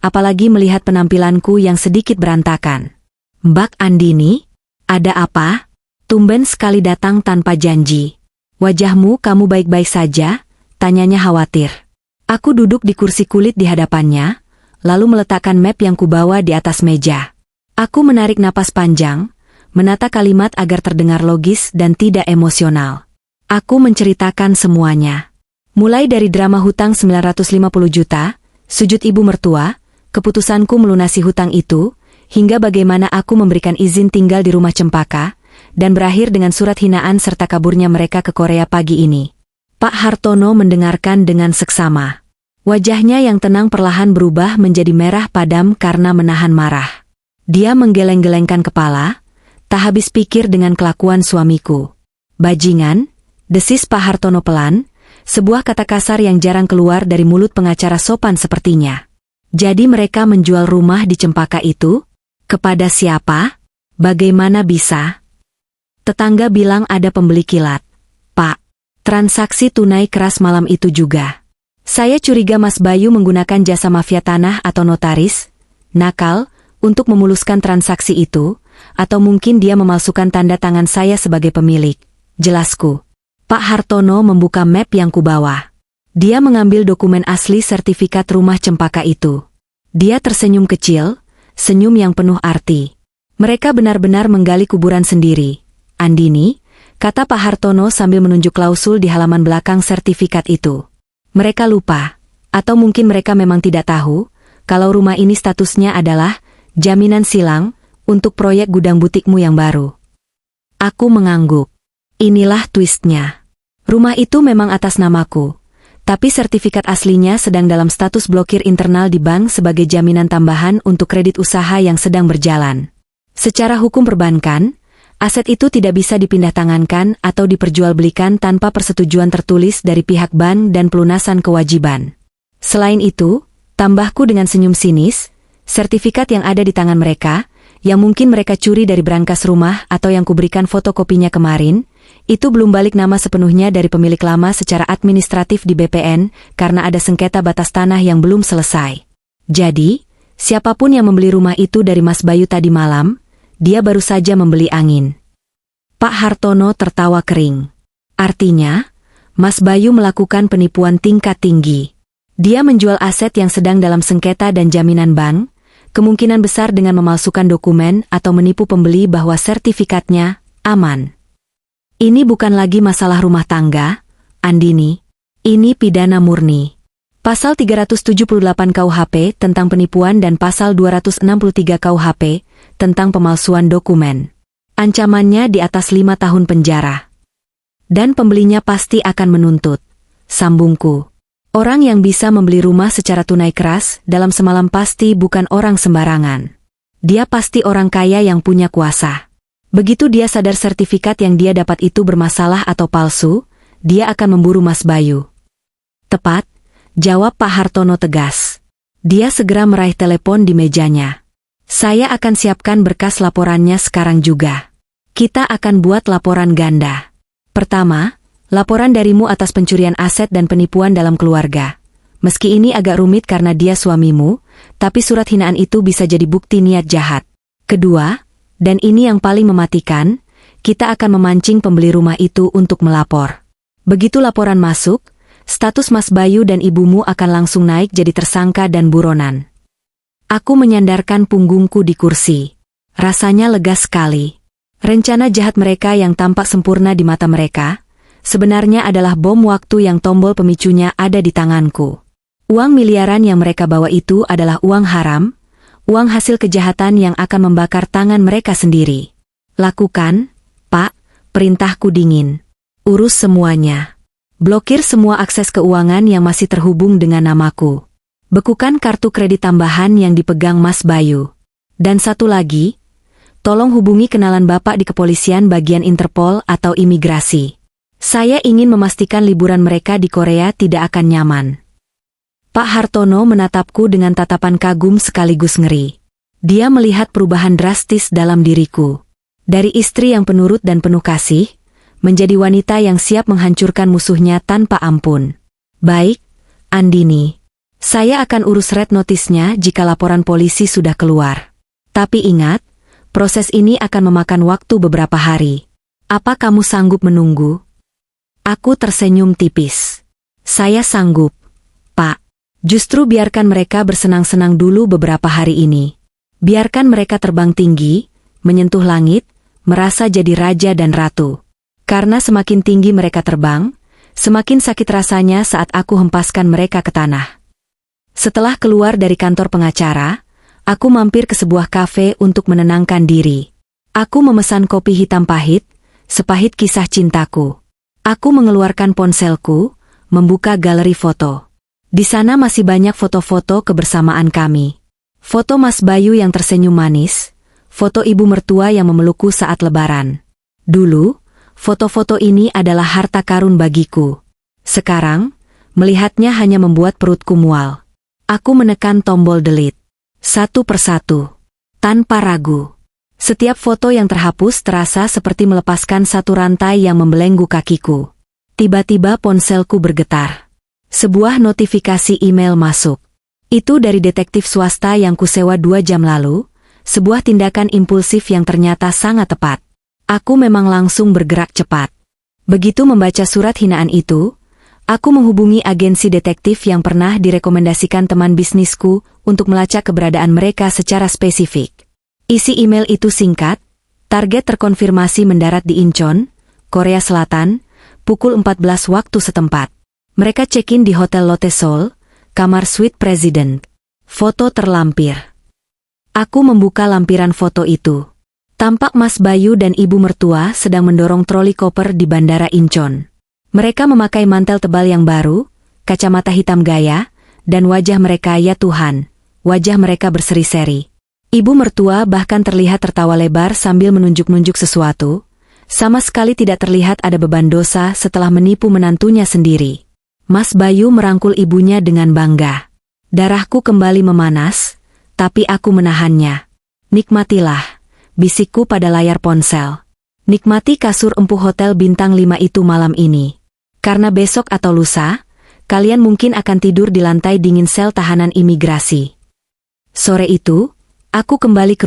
apalagi melihat penampilanku yang sedikit berantakan. Mbak Andini, ada apa? Tumben sekali datang tanpa janji. Wajahmu kamu baik-baik saja? Tanyanya khawatir. Aku duduk di kursi kulit di hadapannya, lalu meletakkan map yang kubawa di atas meja. Aku menarik napas panjang, menata kalimat agar terdengar logis dan tidak emosional. Aku menceritakan semuanya. Mulai dari drama hutang 950 juta, sujud ibu mertua, keputusanku melunasi hutang itu, hingga bagaimana aku memberikan izin tinggal di rumah Cempaka, dan berakhir dengan surat hinaan serta kaburnya mereka ke Korea pagi ini. Pak Hartono mendengarkan dengan seksama. Wajahnya yang tenang perlahan berubah menjadi merah padam karena menahan marah. Dia menggeleng-gelengkan kepala, Tak habis pikir dengan kelakuan suamiku. Bajingan, desis Pak Hartono pelan, sebuah kata kasar yang jarang keluar dari mulut pengacara sopan sepertinya. Jadi mereka menjual rumah di Cempaka itu? Kepada siapa? Bagaimana bisa? Tetangga bilang ada pembeli kilat. Pak, transaksi tunai keras malam itu juga. Saya curiga Mas Bayu menggunakan jasa mafia tanah atau notaris, nakal, untuk memuluskan transaksi itu, atau mungkin dia memalsukan tanda tangan saya sebagai pemilik. Jelasku. Pak Hartono membuka map yang kubawa. Dia mengambil dokumen asli sertifikat rumah Cempaka itu. Dia tersenyum kecil, senyum yang penuh arti. Mereka benar-benar menggali kuburan sendiri. Andini, kata Pak Hartono sambil menunjuk klausul di halaman belakang sertifikat itu. Mereka lupa, atau mungkin mereka memang tidak tahu, kalau rumah ini statusnya adalah jaminan silang untuk proyek gudang butikmu yang baru. Aku mengangguk. Inilah twistnya. Rumah itu memang atas namaku, tapi sertifikat aslinya sedang dalam status blokir internal di bank sebagai jaminan tambahan untuk kredit usaha yang sedang berjalan. Secara hukum perbankan, aset itu tidak bisa dipindahtangankan atau diperjualbelikan tanpa persetujuan tertulis dari pihak bank dan pelunasan kewajiban. Selain itu, tambahku dengan senyum sinis, sertifikat yang ada di tangan mereka, yang mungkin mereka curi dari brankas rumah atau yang kuberikan fotokopinya kemarin, itu belum balik nama sepenuhnya dari pemilik lama secara administratif di BPN karena ada sengketa batas tanah yang belum selesai. Jadi, siapapun yang membeli rumah itu dari Mas Bayu tadi malam, dia baru saja membeli angin. Pak Hartono tertawa kering. Artinya, Mas Bayu melakukan penipuan tingkat tinggi. Dia menjual aset yang sedang dalam sengketa dan jaminan bank, kemungkinan besar dengan memalsukan dokumen atau menipu pembeli bahwa sertifikatnya aman. Ini bukan lagi masalah rumah tangga, Andini. Ini pidana murni. Pasal 378 KUHP tentang penipuan dan Pasal 263 KUHP tentang pemalsuan dokumen. Ancamannya di atas 5 tahun penjara. Dan pembelinya pasti akan menuntut. Sambungku. Orang yang bisa membeli rumah secara tunai keras dalam semalam pasti bukan orang sembarangan. Dia pasti orang kaya yang punya kuasa. Begitu dia sadar sertifikat yang dia dapat itu bermasalah atau palsu, dia akan memburu Mas Bayu. Tepat, jawab Pak Hartono tegas. Dia segera meraih telepon di mejanya. Saya akan siapkan berkas laporannya sekarang juga. Kita akan buat laporan ganda. Pertama, laporan darimu atas pencurian aset dan penipuan dalam keluarga. Meski ini agak rumit karena dia suamimu, tapi surat hinaan itu bisa jadi bukti niat jahat. Kedua, dan ini yang paling mematikan, kita akan memancing pembeli rumah itu untuk melapor. Begitu laporan masuk, status Mas Bayu dan ibumu akan langsung naik jadi tersangka dan buronan. Aku menyandarkan punggungku di kursi. Rasanya lega sekali. Rencana jahat mereka yang tampak sempurna di mata mereka, sebenarnya adalah bom waktu yang tombol pemicunya ada di tanganku. Uang miliaran yang mereka bawa itu adalah uang haram, uang hasil kejahatan yang akan membakar tangan mereka sendiri. Lakukan, Pak, perintahku dingin. Urus semuanya. Blokir semua akses keuangan yang masih terhubung dengan namaku. Bekukan kartu kredit tambahan yang dipegang Mas Bayu. Dan satu lagi, tolong hubungi kenalan Bapak di kepolisian bagian Interpol atau imigrasi. Saya ingin memastikan liburan mereka di Korea tidak akan nyaman. Pak Hartono menatapku dengan tatapan kagum sekaligus ngeri. Dia melihat perubahan drastis dalam diriku. Dari istri yang penurut dan penuh kasih, menjadi wanita yang siap menghancurkan musuhnya tanpa ampun. Baik, Andini. Saya akan urus red notice-nya jika laporan polisi sudah keluar. Tapi ingat, proses ini akan memakan waktu beberapa hari. Apa kamu sanggup menunggu? Aku tersenyum tipis. Saya sanggup, Pak. Justru biarkan mereka bersenang-senang dulu beberapa hari ini. Biarkan mereka terbang tinggi, menyentuh langit, merasa jadi raja dan ratu. Karena semakin tinggi mereka terbang, semakin sakit rasanya saat aku hempaskan mereka ke tanah. Setelah keluar dari kantor pengacara, aku mampir ke sebuah kafe untuk menenangkan diri. Aku memesan kopi hitam pahit, sepahit kisah cintaku. Aku mengeluarkan ponselku, membuka galeri foto. Di sana masih banyak foto-foto kebersamaan kami. Foto Mas Bayu yang tersenyum manis, foto ibu mertua yang memelukku saat lebaran. Dulu, foto-foto ini adalah harta karun bagiku. Sekarang, melihatnya hanya membuat perutku mual. Aku menekan tombol delete. Satu persatu. Tanpa ragu. Setiap foto yang terhapus terasa seperti melepaskan satu rantai yang membelenggu kakiku. Tiba-tiba ponselku bergetar. Sebuah notifikasi email masuk. Itu dari detektif swasta yang kusewa 2 jam lalu, sebuah tindakan impulsif yang ternyata sangat tepat. Aku memang langsung bergerak cepat. Begitu membaca surat hinaan itu, aku menghubungi agensi detektif yang pernah direkomendasikan teman bisnisku untuk melacak keberadaan mereka secara spesifik. Isi email itu singkat, target terkonfirmasi mendarat di Incheon, Korea Selatan, pukul 14 waktu setempat. Mereka check-in di Hotel Lotte Seoul, kamar suite presiden. Foto terlampir. Aku membuka lampiran foto itu. Tampak Mas Bayu dan ibu mertua sedang mendorong troli koper di Bandara Incheon. Mereka memakai mantel tebal yang baru, kacamata hitam gaya, dan wajah mereka, ya Tuhan, wajah mereka berseri-seri. Ibu mertua bahkan terlihat tertawa lebar sambil menunjuk-nunjuk sesuatu. Sama sekali tidak terlihat ada beban dosa setelah menipu menantunya sendiri. Mas Bayu merangkul ibunya dengan bangga. Darahku kembali memanas, tapi aku menahannya. Nikmatilah, bisikku pada layar ponsel. Nikmati kasur empuh hotel bintang 5 itu malam ini. Karena besok atau lusa, kalian mungkin akan tidur di lantai dingin sel tahanan imigrasi. Sore itu, aku kembali ke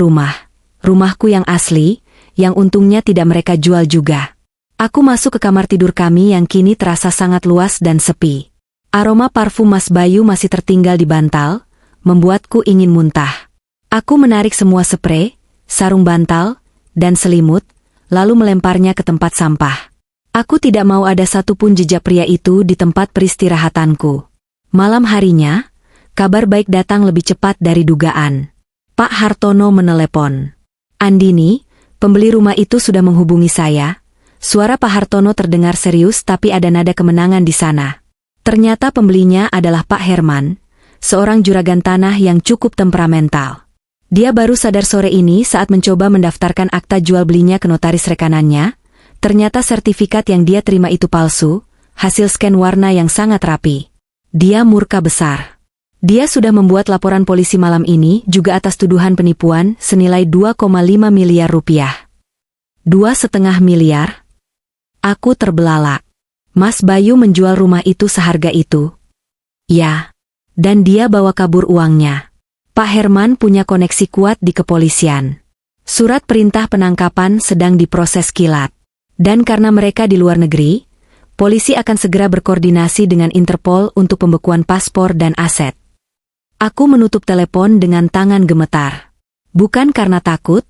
rumahku yang asli, yang untungnya tidak mereka jual juga. Aku masuk ke kamar tidur kami yang kini terasa sangat luas dan sepi. Aroma parfum Mas Bayu masih tertinggal di bantal, membuatku ingin muntah. Aku menarik semua spray, sarung bantal, dan selimut, lalu melemparnya ke tempat sampah. Aku tidak mau ada satupun jejak pria itu di tempat peristirahatanku. Malam harinya, kabar baik datang lebih cepat dari dugaan. Pak Hartono menelepon. Andini, pembeli rumah itu sudah menghubungi saya. Suara Pak Hartono terdengar serius tapi ada nada kemenangan di sana. Ternyata pembelinya adalah Pak Herman, seorang juragan tanah yang cukup temperamental. Dia baru sadar sore ini saat mencoba mendaftarkan akta jual belinya ke notaris rekanannya. Ternyata sertifikat yang dia terima itu palsu, hasil scan warna yang sangat rapi. Dia murka besar. Dia sudah membuat laporan polisi malam ini juga atas tuduhan penipuan senilai 2,5 miliar rupiah. 2,5 miliar? Aku terbelalak. Mas Bayu menjual rumah itu seharga itu. Ya. Dan dia bawa kabur uangnya. Pak Herman punya koneksi kuat di kepolisian. Surat perintah penangkapan sedang diproses kilat. Dan karena mereka di luar negeri, polisi akan segera berkoordinasi dengan Interpol untuk pembekuan paspor dan aset. Aku menutup telepon dengan tangan gemetar. Bukan karena takut,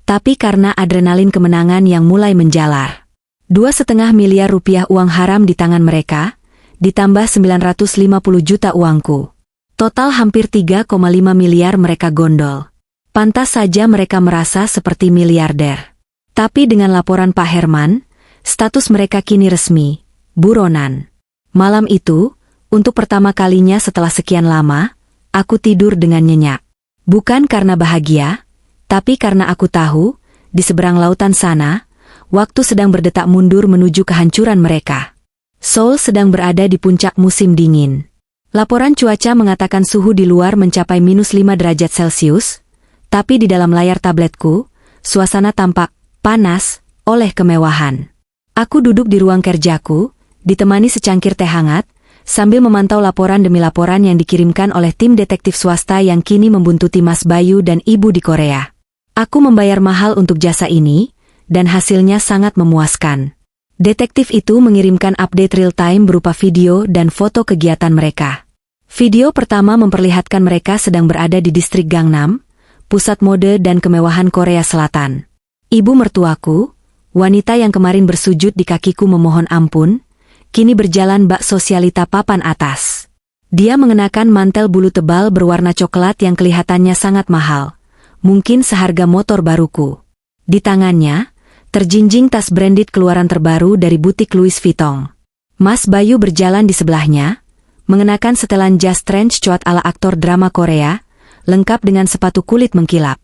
tapi karena adrenalin kemenangan yang mulai menjalar. 2,5 miliar rupiah uang haram di tangan mereka, ditambah 950 juta uangku. Total hampir 3,5 miliar mereka gondol. Pantas saja mereka merasa seperti miliarder. Tapi dengan laporan Pak Herman, status mereka kini resmi, buronan. Malam itu, untuk pertama kalinya setelah sekian lama, aku tidur dengan nyenyak. Bukan karena bahagia, tapi karena aku tahu, di seberang lautan sana, waktu sedang berdetak mundur menuju kehancuran mereka. Seoul sedang berada di puncak musim dingin. Laporan cuaca mengatakan suhu di luar mencapai -5 derajat Celcius, tapi di dalam layar tabletku, suasana tampak panas oleh kemewahan. Aku duduk di ruang kerjaku, ditemani secangkir teh hangat, sambil memantau laporan demi laporan yang dikirimkan oleh tim detektif swasta yang kini membuntuti Mas Bayu dan ibu di Korea. Aku membayar mahal untuk jasa ini, dan hasilnya sangat memuaskan. Detektif itu mengirimkan update real-time berupa video dan foto kegiatan mereka. Video pertama memperlihatkan mereka sedang berada di distrik Gangnam, pusat mode dan kemewahan Korea Selatan. Ibu mertuaku, wanita yang kemarin bersujud di kakiku memohon ampun, kini berjalan bak sosialita papan atas. Dia mengenakan mantel bulu tebal berwarna coklat yang kelihatannya sangat mahal, mungkin seharga motor baruku. Di tangannya, terjinjing tas branded keluaran terbaru dari butik Louis Vuitton. Mas Bayu berjalan di sebelahnya, mengenakan setelan jas trench coat ala aktor drama Korea, lengkap dengan sepatu kulit mengkilap.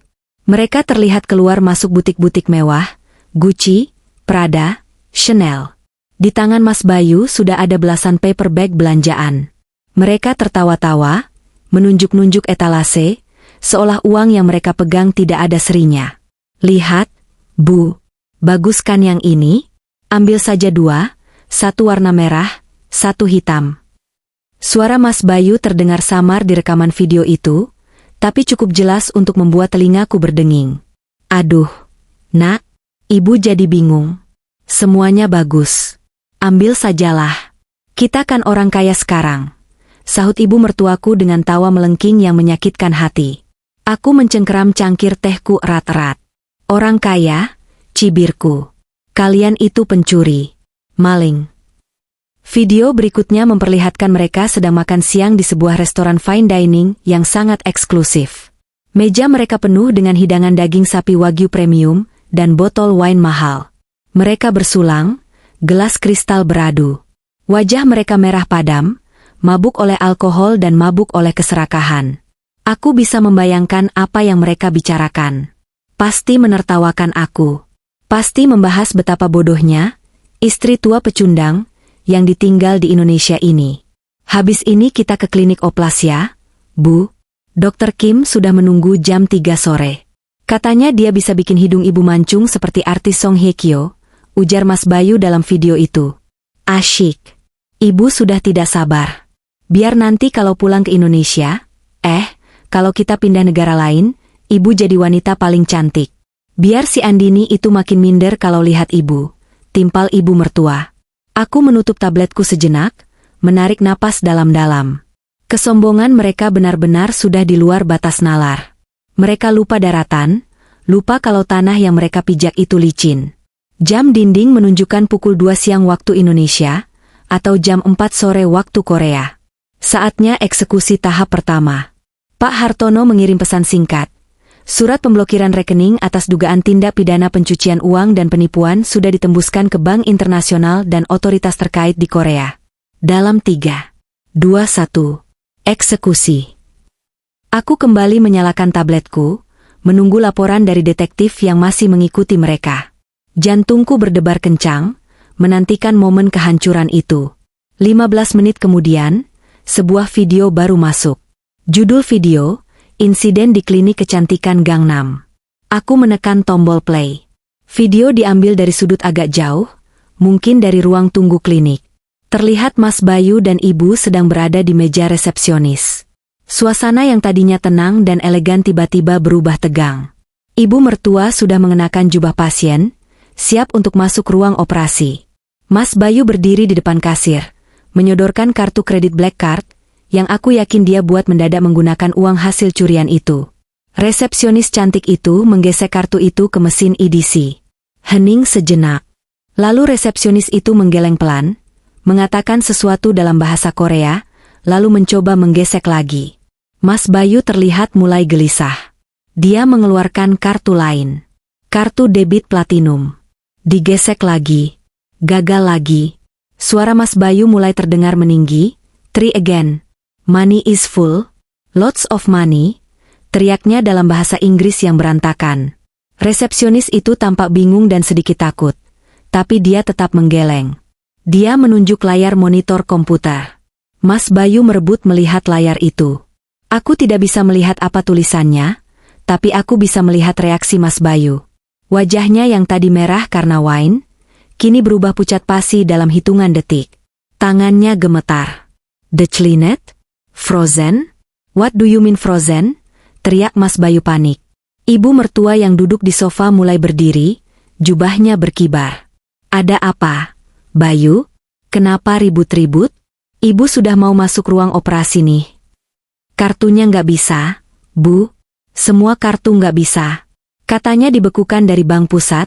Mereka terlihat keluar masuk butik-butik mewah, Gucci, Prada, Chanel. Di tangan Mas Bayu sudah ada belasan paper bag belanjaan. Mereka tertawa-tawa, menunjuk-nunjuk etalase, seolah uang yang mereka pegang tidak ada serinya. Lihat, Bu, bagus kan yang ini? Ambil saja 2, 1 warna merah, 1 hitam. Suara Mas Bayu terdengar samar di rekaman video itu, tapi cukup jelas untuk membuat telingaku berdenging. Aduh, Nak, Ibu jadi bingung. Semuanya bagus. Ambil sajalah. Kita kan orang kaya sekarang. Sahut ibu mertuaku dengan tawa melengking yang menyakitkan hati. Aku mencengkeram cangkir tehku erat-erat. Orang kaya, cibirku. Kalian itu pencuri. Maling. Video berikutnya memperlihatkan mereka sedang makan siang di sebuah restoran fine dining yang sangat eksklusif. Meja mereka penuh dengan hidangan daging sapi wagyu premium dan botol wine mahal. Mereka bersulang, gelas kristal beradu. Wajah mereka merah padam, mabuk oleh alkohol dan mabuk oleh keserakahan. Aku bisa membayangkan apa yang mereka bicarakan. Pasti menertawakan aku. Pasti membahas betapa bodohnya istri tua pecundang yang ditinggal di Indonesia ini. Habis ini kita ke klinik oplas ya, Bu. Dokter Kim sudah menunggu jam 3 sore. Katanya dia bisa bikin hidung ibu mancung seperti artis Song Hye Kyo, ujar Mas Bayu dalam video itu. Asyik. Ibu sudah tidak sabar. Biar nanti kalau pulang ke Indonesia, kalau kita pindah negara lain, ibu jadi wanita paling cantik. Biar si Andini itu makin minder kalau lihat ibu. Timpal ibu mertua. Aku menutup tabletku sejenak, menarik napas dalam-dalam. Kesombongan mereka benar-benar sudah di luar batas nalar. Mereka lupa daratan, lupa kalau tanah yang mereka pijak itu licin. Jam dinding menunjukkan pukul 2 siang waktu Indonesia, atau jam 4 sore waktu Korea. Saatnya eksekusi tahap pertama. Pak Hartono mengirim pesan singkat. Surat pemblokiran rekening atas dugaan tindak pidana pencucian uang dan penipuan sudah ditembuskan ke bank internasional dan otoritas terkait di Korea. Dalam 3, 2, 1. Eksekusi. Aku kembali menyalakan tabletku, menunggu laporan dari detektif yang masih mengikuti mereka. Jantungku berdebar kencang, menantikan momen kehancuran itu. 15 menit kemudian, sebuah video baru masuk. Judul video, Insiden di Klinik Kecantikan Gangnam. Aku menekan tombol play. Video diambil dari sudut agak jauh, mungkin dari ruang tunggu klinik. Terlihat Mas Bayu dan Ibu sedang berada di meja resepsionis. Suasana yang tadinya tenang dan elegan tiba-tiba berubah tegang. Ibu mertua sudah mengenakan jubah pasien, siap untuk masuk ruang operasi. Mas Bayu berdiri di depan kasir, menyodorkan kartu kredit Black Card, yang aku yakin dia buat mendadak menggunakan uang hasil curian itu. Resepsionis cantik itu menggesek kartu itu ke mesin EDC. Hening sejenak. Lalu resepsionis itu menggeleng pelan, mengatakan sesuatu dalam bahasa Korea, lalu mencoba menggesek lagi. Mas Bayu terlihat mulai gelisah. Dia mengeluarkan kartu lain. Kartu debit platinum. Digesek lagi. Gagal lagi. Suara Mas Bayu mulai terdengar meninggi. Try again. Money is full, lots of money, teriaknya dalam bahasa Inggris yang berantakan. Resepsionis itu tampak bingung dan sedikit takut, tapi dia tetap menggeleng. Dia menunjuk layar monitor komputer. Mas Bayu merebut melihat layar itu. Aku tidak bisa melihat apa tulisannya, tapi aku bisa melihat reaksi Mas Bayu. Wajahnya yang tadi merah karena wine, kini berubah pucat pasi dalam hitungan detik. Tangannya gemetar. Declinet? Frozen? What do you mean frozen? Teriak Mas Bayu panik. Ibu mertua yang duduk di sofa mulai berdiri, jubahnya berkibar. Ada apa, Bayu? Kenapa ribut-ribut? Ibu sudah mau masuk ruang operasi nih. Kartunya nggak bisa, Bu. Semua kartu nggak bisa. Katanya dibekukan dari bank pusat,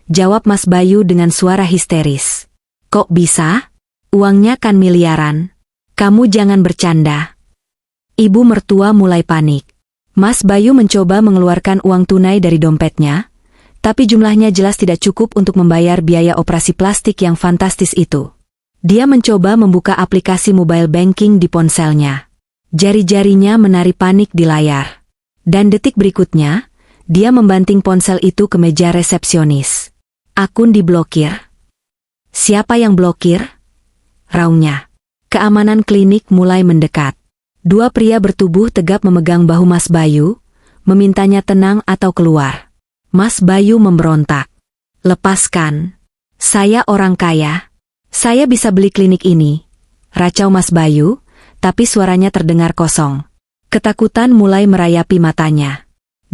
jawab Mas Bayu dengan suara histeris. Kok bisa? Uangnya kan miliaran. Kamu jangan bercanda. Ibu mertua mulai panik. Mas Bayu mencoba mengeluarkan uang tunai dari dompetnya, tapi jumlahnya jelas tidak cukup untuk membayar biaya operasi plastik yang fantastis itu. Dia mencoba membuka aplikasi mobile banking di ponselnya. Jari-jarinya menari panik di layar. Dan detik berikutnya, Dia membanting ponsel itu ke meja resepsionis. Akun diblokir. Siapa yang blokir? Raungnya. Keamanan klinik mulai mendekat. Dua pria bertubuh tegap memegang bahu Mas Bayu, memintanya tenang atau keluar. Mas Bayu memberontak. Lepaskan. Saya orang kaya. Saya bisa beli klinik ini. Racau Mas Bayu, tapi suaranya terdengar kosong. Ketakutan mulai merayapi matanya.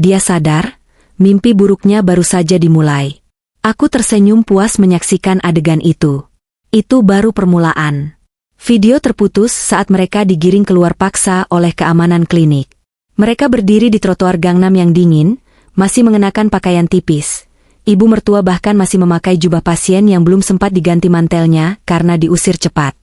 Dia sadar, mimpi buruknya baru saja dimulai. Aku tersenyum puas menyaksikan adegan itu. Itu baru permulaan. Video terputus saat mereka digiring keluar paksa oleh keamanan klinik. Mereka berdiri di trotoar Gangnam yang dingin, masih mengenakan pakaian tipis. Ibu mertua bahkan masih memakai jubah pasien yang belum sempat diganti mantelnya karena diusir cepat.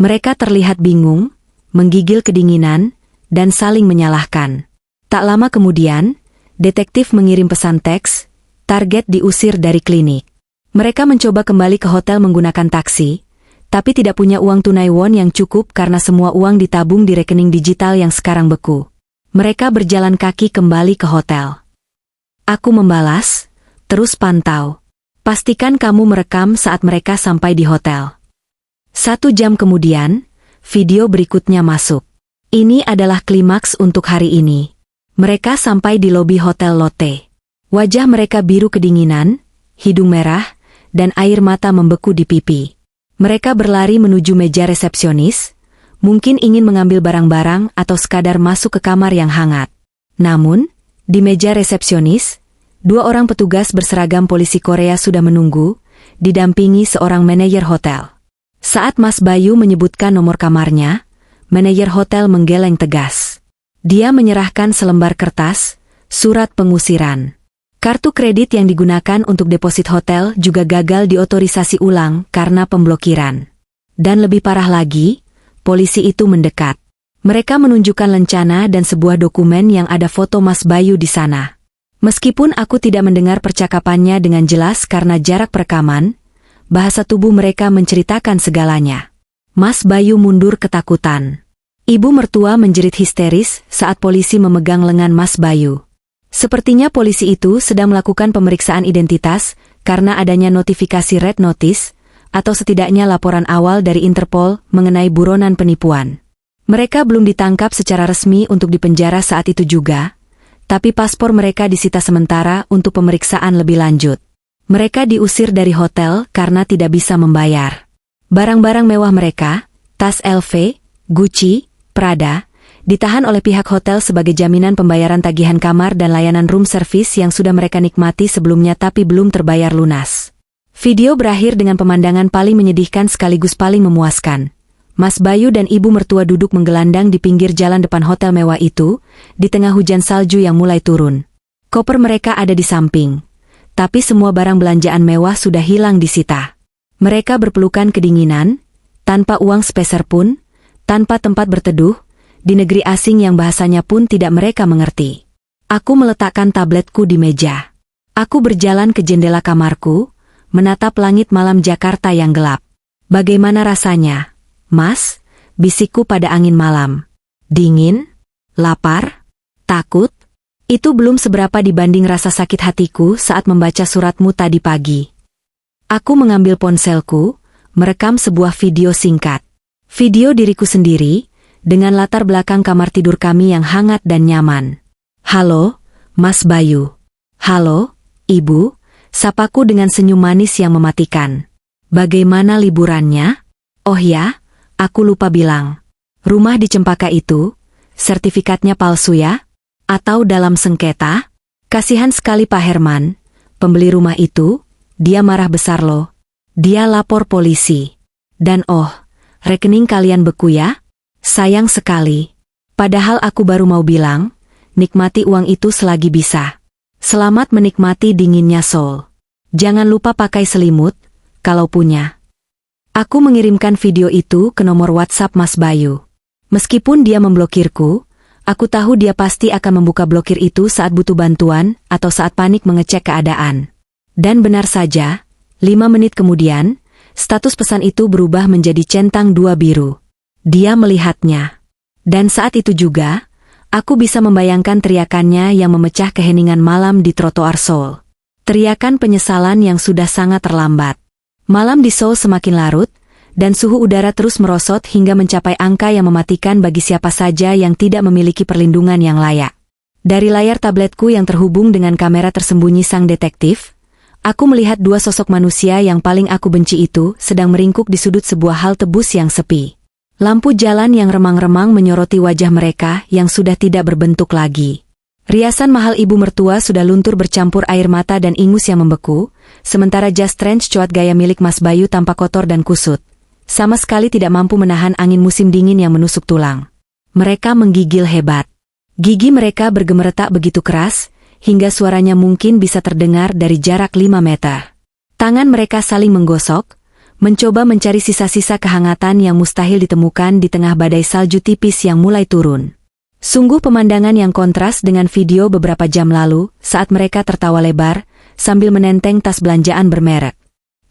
Mereka terlihat bingung, menggigil kedinginan, dan saling menyalahkan. Tak lama kemudian, detektif mengirim pesan teks, target diusir dari klinik. Mereka mencoba kembali ke hotel menggunakan taksi, tapi tidak punya uang tunai won yang cukup karena semua uang ditabung di rekening digital yang sekarang beku. Mereka berjalan kaki kembali ke hotel. Aku membalas, terus pantau. Pastikan kamu merekam saat mereka sampai di hotel. 1 jam kemudian, video berikutnya masuk. Ini adalah klimaks untuk hari ini. Mereka sampai di lobi Hotel Lotte. Wajah mereka biru kedinginan, hidung merah, dan air mata membeku di pipi. Mereka berlari menuju meja resepsionis, mungkin ingin mengambil barang-barang atau sekadar masuk ke kamar yang hangat. Namun, di meja resepsionis, 2 orang petugas berseragam polisi Korea sudah menunggu, didampingi seorang manajer hotel. Saat Mas Bayu menyebutkan nomor kamarnya, manajer hotel menggeleng tegas. Dia menyerahkan selembar kertas, surat pengusiran. Kartu kredit yang digunakan untuk deposit hotel juga gagal diotorisasi ulang karena pemblokiran. Dan lebih parah lagi, polisi itu mendekat. Mereka menunjukkan lencana dan sebuah dokumen yang ada foto Mas Bayu di sana. Meskipun aku tidak mendengar percakapannya dengan jelas karena jarak perekaman, bahasa tubuh mereka menceritakan segalanya. Mas Bayu mundur ketakutan. Ibu mertua menjerit histeris saat polisi memegang lengan Mas Bayu. Sepertinya polisi itu sedang melakukan pemeriksaan identitas karena adanya notifikasi red notice, atau setidaknya laporan awal dari Interpol mengenai buronan penipuan. Mereka belum ditangkap secara resmi untuk dipenjara saat itu juga, tapi paspor mereka disita sementara untuk pemeriksaan lebih lanjut. Mereka diusir dari hotel karena tidak bisa membayar. Barang-barang mewah mereka, tas LV, Gucci, Prada, ditahan oleh pihak hotel sebagai jaminan pembayaran tagihan kamar dan layanan room service yang sudah mereka nikmati sebelumnya tapi belum terbayar lunas. Video berakhir dengan pemandangan paling menyedihkan sekaligus paling memuaskan. Mas Bayu dan ibu mertua duduk menggelandang di pinggir jalan depan hotel mewah itu, di tengah hujan salju yang mulai turun. Koper mereka ada di samping, tapi semua barang belanjaan mewah sudah hilang disita. Mereka berpelukan kedinginan, tanpa uang sepeser pun, tanpa tempat berteduh, di negeri asing yang bahasanya pun tidak mereka mengerti. Aku meletakkan tabletku di meja. Aku berjalan ke jendela kamarku, menatap langit malam Jakarta yang gelap. Bagaimana rasanya, Mas? Bisikku pada angin malam. Dingin? Lapar? Takut? Itu belum seberapa dibanding rasa sakit hatiku saat membaca suratmu tadi pagi. Aku mengambil ponselku, merekam sebuah video singkat. Video diriku sendiri, dengan latar belakang kamar tidur kami yang hangat dan nyaman. Halo, Mas Bayu. Halo, Ibu, sapaku dengan senyum manis yang mematikan. Bagaimana liburannya? Oh ya, aku lupa bilang. Rumah di Cempaka itu, sertifikatnya palsu ya? Atau dalam sengketa? Kasihan sekali Pak Herman, pembeli rumah itu, dia marah besar loh. Dia lapor polisi. Dan rekening kalian beku ya? Sayang sekali. Padahal aku baru mau bilang, nikmati uang itu selagi bisa. Selamat menikmati dinginnya Seoul. Jangan lupa pakai selimut, kalau punya. Aku mengirimkan video itu ke nomor WhatsApp Mas Bayu. Meskipun dia memblokirku, aku tahu dia pasti akan membuka blokir itu saat butuh bantuan atau saat panik mengecek keadaan. Dan benar saja, 5 menit kemudian, status pesan itu berubah menjadi centang 2 biru. Dia melihatnya. Dan saat itu juga, Aku bisa membayangkan teriakannya yang memecah keheningan malam di trotoar Seoul. Teriakan penyesalan yang sudah sangat terlambat. Malam di Seoul semakin larut, dan suhu udara terus merosot hingga mencapai angka yang mematikan bagi siapa saja yang tidak memiliki perlindungan yang layak. Dari layar tabletku yang terhubung dengan kamera tersembunyi sang detektif, aku melihat dua sosok manusia yang paling aku benci itu sedang meringkuk di sudut sebuah halte bus yang sepi. Lampu jalan yang remang-remang menyoroti wajah mereka yang sudah tidak berbentuk lagi. Riasan mahal ibu mertua sudah luntur bercampur air mata dan ingus yang membeku, sementara jas trench coat gaya milik Mas Bayu tampak kotor dan kusut. Sama sekali tidak mampu menahan angin musim dingin yang menusuk tulang. Mereka menggigil hebat. Gigi mereka bergemeretak begitu keras, hingga suaranya mungkin bisa terdengar dari jarak 5 meter. Tangan mereka saling menggosok, mencoba mencari sisa-sisa kehangatan yang mustahil ditemukan di tengah badai salju tipis yang mulai turun. Sungguh pemandangan yang kontras dengan video beberapa jam lalu saat mereka tertawa lebar sambil menenteng tas belanjaan bermerek.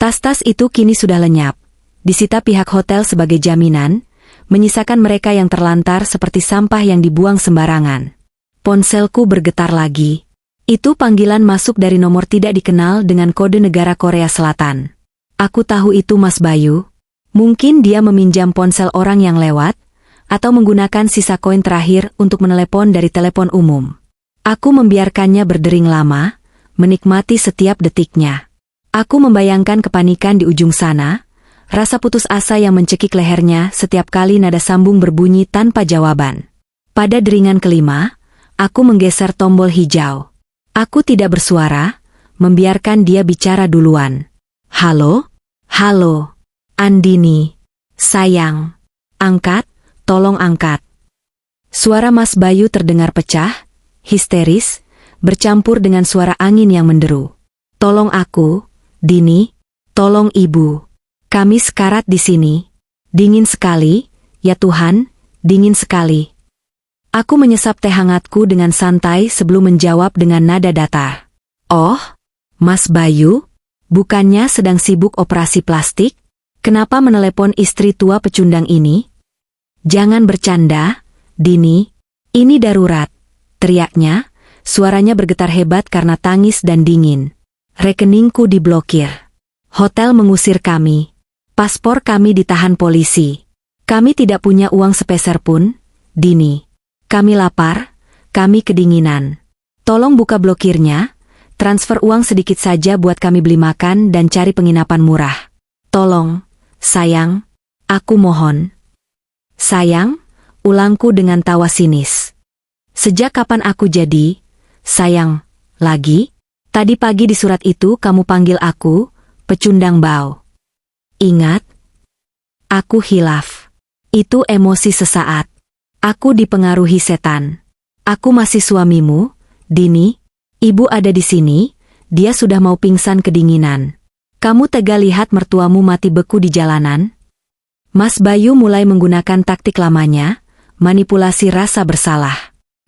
Tas-tas itu kini sudah lenyap, disita pihak hotel sebagai jaminan, menyisakan mereka yang terlantar seperti sampah yang dibuang sembarangan. Ponselku bergetar lagi. Itu panggilan masuk dari nomor tidak dikenal dengan kode negara Korea Selatan. Aku tahu itu Mas Bayu. Mungkin dia meminjam ponsel orang yang lewat, atau menggunakan sisa koin terakhir untuk menelepon dari telepon umum. Aku membiarkannya berdering lama, menikmati setiap detiknya. Aku membayangkan kepanikan di ujung sana, rasa putus asa yang mencekik lehernya setiap kali nada sambung berbunyi tanpa jawaban. Pada deringan kelima, aku menggeser tombol hijau. Aku tidak bersuara, membiarkan dia bicara duluan. Halo? Halo? Andini? Sayang? Angkat? Tolong angkat. Suara Mas Bayu terdengar pecah, histeris, bercampur dengan suara angin yang menderu. Tolong aku, Dini, tolong ibu. Kami sekarat di sini. Dingin sekali, ya Tuhan, dingin sekali. Aku menyesap teh hangatku dengan santai sebelum menjawab dengan nada datar. Oh, Mas Bayu, bukannya sedang sibuk operasi plastik? Kenapa menelepon istri tua pecundang ini? Jangan bercanda, Dini. Ini darurat, teriaknya, suaranya bergetar hebat karena tangis dan dingin. Rekeningku diblokir. Hotel mengusir kami. Paspor kami ditahan polisi. Kami tidak punya uang sepeser pun, Dini. Kami lapar, kami kedinginan. Tolong buka blokirnya, transfer uang sedikit saja buat kami beli makan dan cari penginapan murah. Tolong, sayang, aku mohon. Sayang, ulangku dengan tawa sinis. Sejak kapan aku jadi, sayang, lagi? Tadi pagi di surat itu kamu panggil aku, pecundang bau. Ingat? Aku hilaf. Itu emosi sesaat. Aku dipengaruhi setan. Aku masih suamimu, Dini. Ibu ada di sini, dia sudah mau pingsan kedinginan. Kamu tega lihat mertuamu mati beku di jalanan? Mas Bayu mulai menggunakan taktik lamanya, manipulasi rasa bersalah.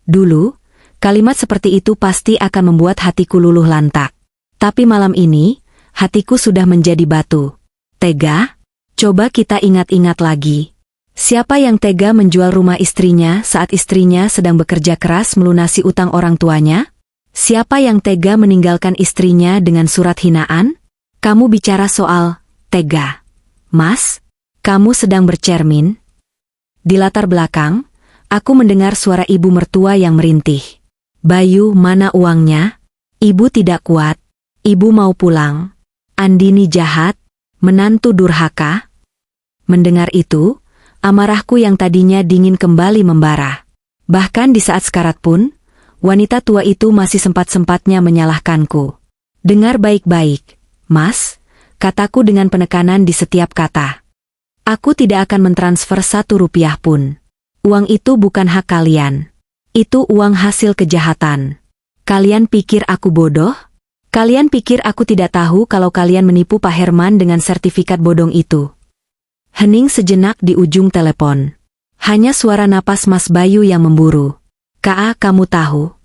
Dulu, kalimat seperti itu pasti akan membuat hatiku luluh lantak. Tapi malam ini, hatiku sudah menjadi batu. Tega? Coba kita ingat-ingat lagi. Siapa yang tega menjual rumah istrinya saat istrinya sedang bekerja keras melunasi utang orang tuanya? Siapa yang tega meninggalkan istrinya dengan surat hinaan? Kamu bicara soal tega. Mas? Kamu sedang bercermin? Di latar belakang, aku mendengar suara ibu mertua yang merintih. Bayu, mana uangnya? Ibu tidak kuat. Ibu mau pulang. Andini jahat, menantu durhaka. Mendengar itu, amarahku yang tadinya dingin kembali membara. Bahkan di saat sekarat pun, wanita tua itu masih sempat-sempatnya menyalahkanku. Dengar baik-baik, Mas, kataku dengan penekanan di setiap kata. Aku tidak akan mentransfer 1 rupiah pun. Uang itu bukan hak kalian. Itu uang hasil kejahatan. Kalian pikir aku bodoh? Kalian pikir aku tidak tahu kalau kalian menipu Pak Herman dengan sertifikat bodong itu? Hening sejenak di ujung telepon. Hanya suara napas Mas Bayu yang memburu. Kak, kamu tahu?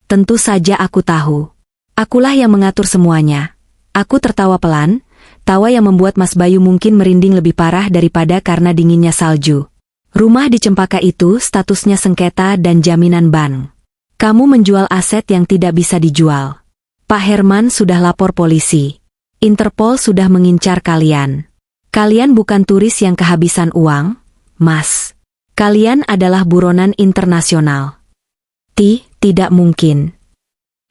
Tentu saja aku tahu. Akulah yang mengatur semuanya. Aku tertawa pelan, tawa yang membuat Mas Bayu mungkin merinding lebih parah daripada karena dinginnya salju. Rumah di Cempaka itu statusnya sengketa dan jaminan bank. Kamu menjual aset yang tidak bisa dijual. Pak Herman sudah lapor polisi. Interpol sudah mengincar kalian. Kalian bukan turis yang kehabisan uang, Mas. Kalian adalah buronan internasional. Tidak mungkin.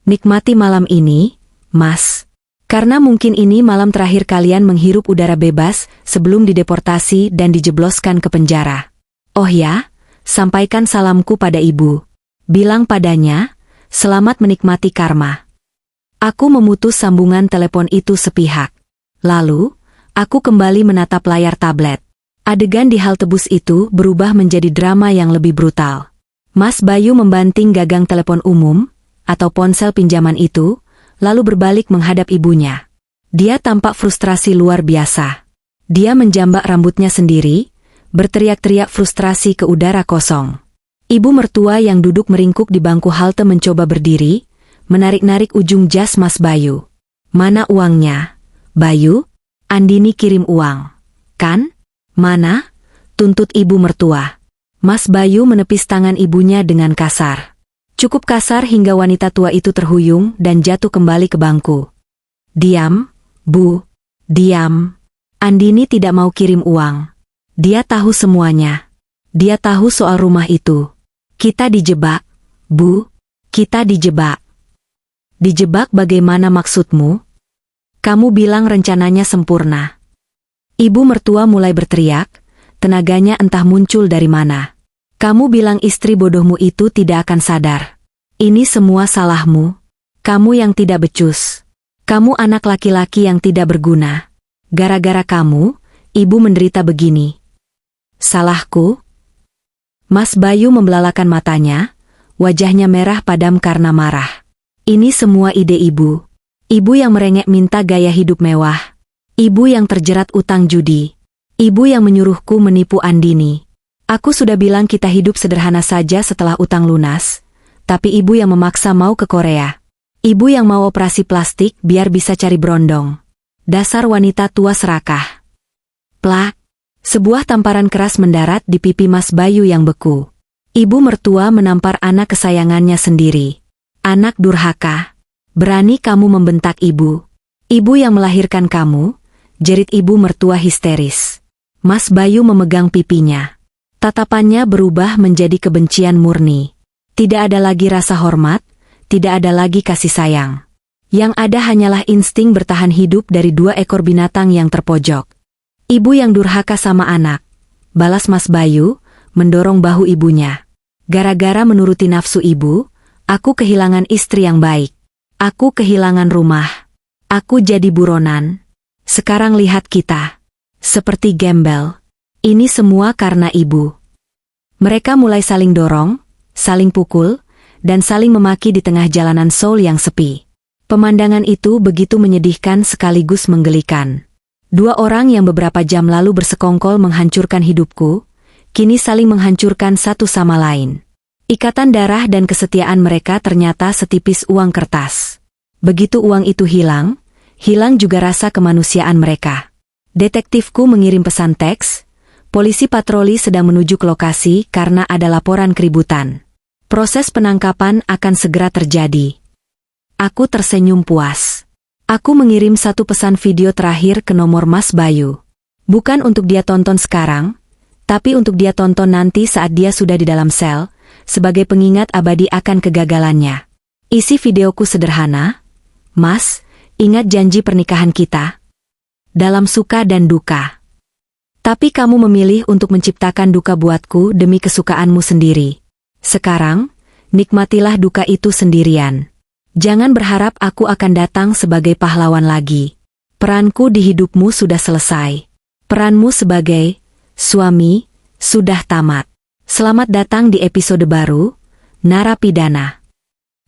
Nikmati malam ini, Mas. Karena mungkin ini malam terakhir kalian menghirup udara bebas sebelum dideportasi dan dijebloskan ke penjara. Oh ya, sampaikan salamku pada ibu. Bilang padanya, selamat menikmati karma. Aku memutus sambungan telepon itu sepihak. Lalu, aku kembali menatap layar tablet. Adegan di halte bus itu berubah menjadi drama yang lebih brutal. Mas Bayu membanting gagang telepon umum, atau ponsel pinjaman itu, lalu berbalik menghadap ibunya. Dia tampak frustrasi luar biasa. Dia menjambak rambutnya sendiri, berteriak-teriak frustrasi ke udara kosong. Ibu mertua yang duduk meringkuk di bangku halte mencoba berdiri, menarik-narik ujung jas Mas Bayu. Mana uangnya? Bayu? Andini kirim uang. Kan? Mana? Tuntut ibu mertua. Mas Bayu menepis tangan ibunya dengan kasar. Cukup kasar hingga wanita tua itu terhuyung dan jatuh kembali ke bangku. Diam, Bu. Diam. Andini tidak mau kirim uang. Dia tahu semuanya. Dia tahu soal rumah itu. Kita dijebak, Bu. Kita dijebak. Dijebak bagaimana maksudmu? Kamu bilang rencananya sempurna. Ibu mertua mulai berteriak, tenaganya entah muncul dari mana. Kamu bilang istri bodohmu itu tidak akan sadar. Ini semua salahmu. Kamu yang tidak becus. Kamu anak laki-laki yang tidak berguna. Gara-gara kamu, ibu menderita begini. Salahku? Mas Bayu membelalakan matanya, wajahnya merah padam karena marah. Ini semua ide ibu. Ibu yang merengek minta gaya hidup mewah. Ibu yang terjerat utang judi. Ibu yang menyuruhku menipu Andini. Aku sudah bilang kita hidup sederhana saja setelah utang lunas, tapi ibu yang memaksa mau ke Korea. Ibu yang mau operasi plastik biar bisa cari berondong. Dasar wanita tua serakah. Plak. Sebuah tamparan keras mendarat di pipi Mas Bayu yang beku. Ibu mertua menampar anak kesayangannya sendiri. Anak durhaka. Berani kamu membentak ibu. Ibu yang melahirkan kamu, jerit ibu mertua histeris. Mas Bayu memegang pipinya. Tatapannya berubah menjadi kebencian murni. Tidak ada lagi rasa hormat, tidak ada lagi kasih sayang. Yang ada hanyalah insting bertahan hidup dari dua ekor binatang yang terpojok. Ibu yang durhaka sama anak, balas Mas Bayu, mendorong bahu ibunya. Gara-gara menuruti nafsu ibu, aku kehilangan istri yang baik. Aku kehilangan rumah. Aku jadi buronan. Sekarang lihat kita. Seperti gembel. Ini semua karena ibu. Mereka mulai saling dorong, saling pukul, dan saling memaki di tengah jalanan Seoul yang sepi. Pemandangan itu begitu menyedihkan sekaligus menggelikan. Dua orang yang beberapa jam lalu bersekongkol menghancurkan hidupku, kini saling menghancurkan satu sama lain. Ikatan darah dan kesetiaan mereka ternyata setipis uang kertas. Begitu uang itu hilang, hilang juga rasa kemanusiaan mereka. Detektifku mengirim pesan teks, polisi patroli sedang menuju ke lokasi karena ada laporan keributan. Proses penangkapan akan segera terjadi. Aku tersenyum puas. Aku mengirim satu pesan video terakhir ke nomor Mas Bayu. Bukan untuk dia tonton sekarang, tapi untuk dia tonton nanti saat dia sudah di dalam sel, sebagai pengingat abadi akan kegagalannya. Isi videoku sederhana. Mas, ingat janji pernikahan kita? Dalam suka dan duka. Tapi kamu memilih untuk menciptakan duka buatku demi kesukaanmu sendiri. Sekarang, nikmatilah duka itu sendirian. Jangan berharap aku akan datang sebagai pahlawan lagi. Peranku di hidupmu sudah selesai. Peranmu sebagai suami sudah tamat. Selamat datang di episode baru, Narapidana.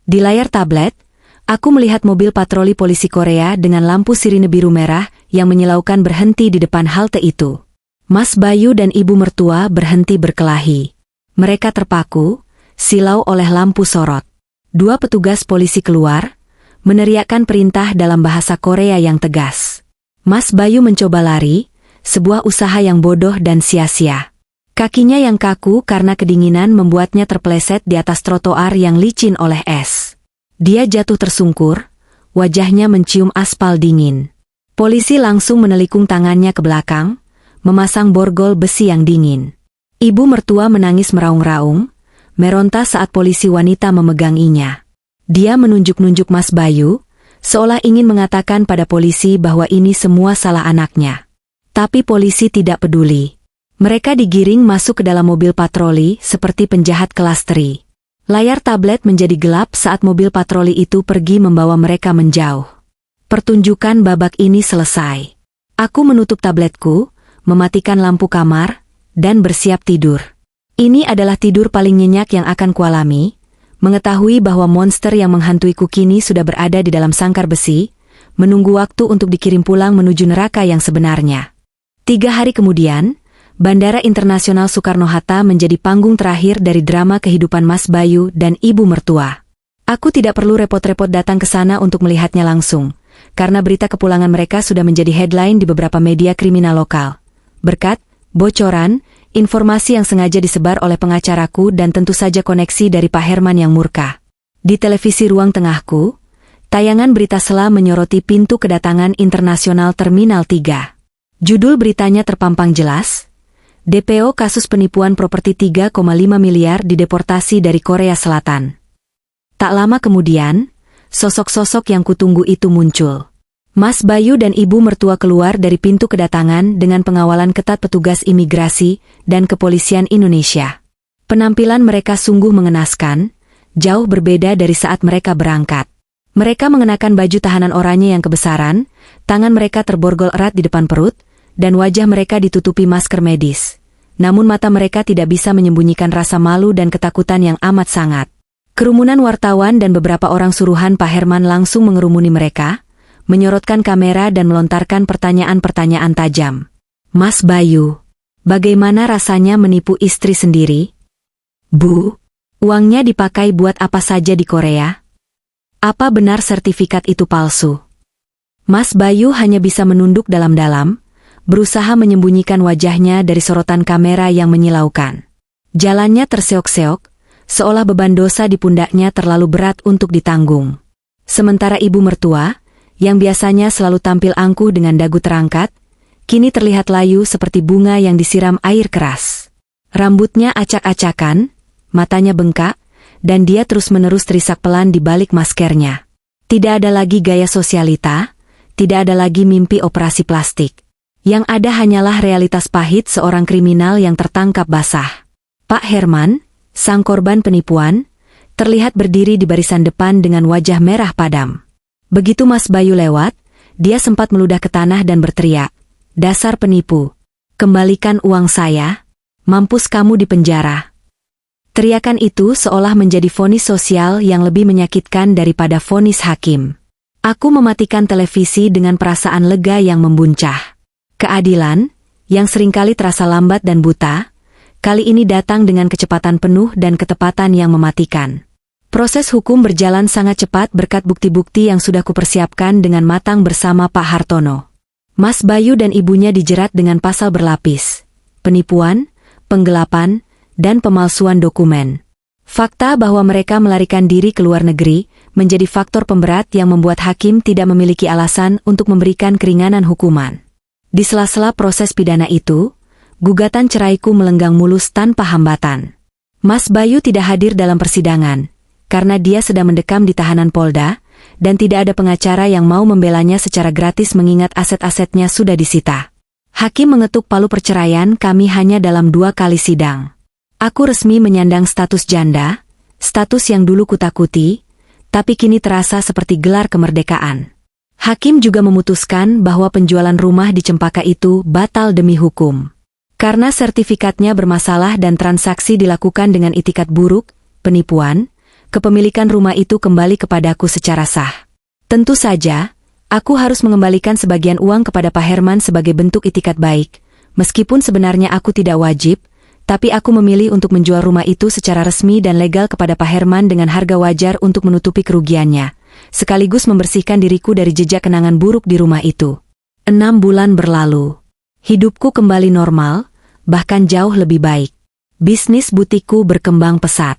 Di layar tablet, aku melihat mobil patroli polisi Korea dengan lampu sirine biru merah yang menyilaukan berhenti di depan halte itu. Mas Bayu dan ibu mertua berhenti berkelahi. Mereka terpaku, silau oleh lampu sorot. Dua petugas polisi keluar, meneriakkan perintah dalam bahasa Korea yang tegas. Mas Bayu mencoba lari, sebuah usaha yang bodoh dan sia-sia. Kakinya yang kaku karena kedinginan membuatnya terpeleset di atas trotoar yang licin oleh es. Dia jatuh tersungkur, wajahnya mencium aspal dingin. Polisi langsung menelikung tangannya ke belakang, memasang borgol besi yang dingin. Ibu mertua menangis meraung-raung, meronta saat polisi wanita memeganginya. Dia menunjuk-nunjuk Mas Bayu, seolah ingin mengatakan pada polisi bahwa ini semua salah anaknya. Tapi polisi tidak peduli. Mereka digiring masuk ke dalam mobil patroli seperti penjahat kelas teri. Layar tablet menjadi gelap saat mobil patroli itu pergi membawa mereka menjauh. Pertunjukan babak ini selesai. Aku menutup tabletku, mematikan lampu kamar, dan bersiap tidur. Ini adalah tidur paling nyenyak yang akan kualami, mengetahui bahwa monster yang menghantuiku kini sudah berada di dalam sangkar besi, menunggu waktu untuk dikirim pulang menuju neraka yang sebenarnya. 3 hari kemudian, Bandara Internasional Soekarno-Hatta menjadi panggung terakhir dari drama kehidupan Mas Bayu dan ibu mertua. Aku tidak perlu repot-repot datang ke sana untuk melihatnya langsung, karena berita kepulangan mereka sudah menjadi headline di beberapa media kriminal lokal. Berkat bocoran, informasi yang sengaja disebar oleh pengacaraku dan tentu saja koneksi dari Pak Herman yang murka. Di televisi ruang tengahku, tayangan berita sela menyoroti pintu kedatangan internasional Terminal 3. Judul beritanya terpampang jelas, DPO kasus penipuan properti 3,5 miliar dideportasi dari Korea Selatan. Tak lama kemudian, sosok-sosok yang kutunggu itu muncul. Mas Bayu dan ibu mertua keluar dari pintu kedatangan dengan pengawalan ketat petugas imigrasi dan kepolisian Indonesia. Penampilan mereka sungguh mengenaskan, jauh berbeda dari saat mereka berangkat. Mereka mengenakan baju tahanan oranye yang kebesaran, tangan mereka terborgol erat di depan perut, dan wajah mereka ditutupi masker medis. Namun mata mereka tidak bisa menyembunyikan rasa malu dan ketakutan yang amat sangat. Kerumunan wartawan dan beberapa orang suruhan Pak Herman langsung mengerumuni mereka, menyorotkan kamera dan melontarkan pertanyaan-pertanyaan tajam. Mas Bayu, bagaimana rasanya menipu istri sendiri? Bu, uangnya dipakai buat apa saja di Korea? Apa benar sertifikat itu palsu? Mas Bayu hanya bisa menunduk dalam-dalam, berusaha menyembunyikan wajahnya dari sorotan kamera yang menyilaukan. Jalannya terseok-seok, seolah beban dosa di pundaknya terlalu berat untuk ditanggung. Sementara ibu mertua, yang biasanya selalu tampil angkuh dengan dagu terangkat, kini terlihat layu seperti bunga yang disiram air keras. Rambutnya acak-acakan, matanya bengkak, dan dia terus-menerus terisak pelan di balik maskernya. Tidak ada lagi gaya sosialita, tidak ada lagi mimpi operasi plastik. Yang ada hanyalah realitas pahit seorang kriminal yang tertangkap basah. Pak Herman, sang korban penipuan, terlihat berdiri di barisan depan dengan wajah merah padam. Begitu Mas Bayu lewat, dia sempat meludah ke tanah dan berteriak, "Dasar penipu! Kembalikan uang saya, mampus kamu di penjara." Teriakan itu seolah menjadi vonis sosial yang lebih menyakitkan daripada vonis hakim. Aku mematikan televisi dengan perasaan lega yang membuncah. Keadilan, yang seringkali terasa lambat dan buta, kali ini datang dengan kecepatan penuh dan ketepatan yang mematikan. Proses hukum berjalan sangat cepat berkat bukti-bukti yang sudah kupersiapkan dengan matang bersama Pak Hartono. Mas Bayu dan ibunya dijerat dengan pasal berlapis, penipuan, penggelapan, dan pemalsuan dokumen. Fakta bahwa mereka melarikan diri ke luar negeri menjadi faktor pemberat yang membuat hakim tidak memiliki alasan untuk memberikan keringanan hukuman. Di sela-sela proses pidana itu, gugatan ceraiku melenggang mulus tanpa hambatan. Mas Bayu tidak hadir dalam persidangan, karena dia sedang mendekam di tahanan Polda, dan tidak ada pengacara yang mau membelanya secara gratis mengingat aset-asetnya sudah disita. Hakim mengetuk palu perceraian kami hanya dalam 2 kali sidang. Aku resmi menyandang status janda, status yang dulu kutakuti, tapi kini terasa seperti gelar kemerdekaan. Hakim juga memutuskan bahwa penjualan rumah di Cempaka itu batal demi hukum. Karena sertifikatnya bermasalah dan transaksi dilakukan dengan itikat buruk, penipuan, kepemilikan rumah itu kembali kepadaku secara sah. Tentu saja, aku harus mengembalikan sebagian uang kepada Pak Herman sebagai bentuk itikat baik, meskipun sebenarnya aku tidak wajib, tapi aku memilih untuk menjual rumah itu secara resmi dan legal kepada Pak Herman dengan harga wajar untuk menutupi kerugiannya, sekaligus membersihkan diriku dari jejak kenangan buruk di rumah itu. 6 bulan berlalu. Hidupku kembali normal, bahkan jauh lebih baik. Bisnis butikku berkembang pesat.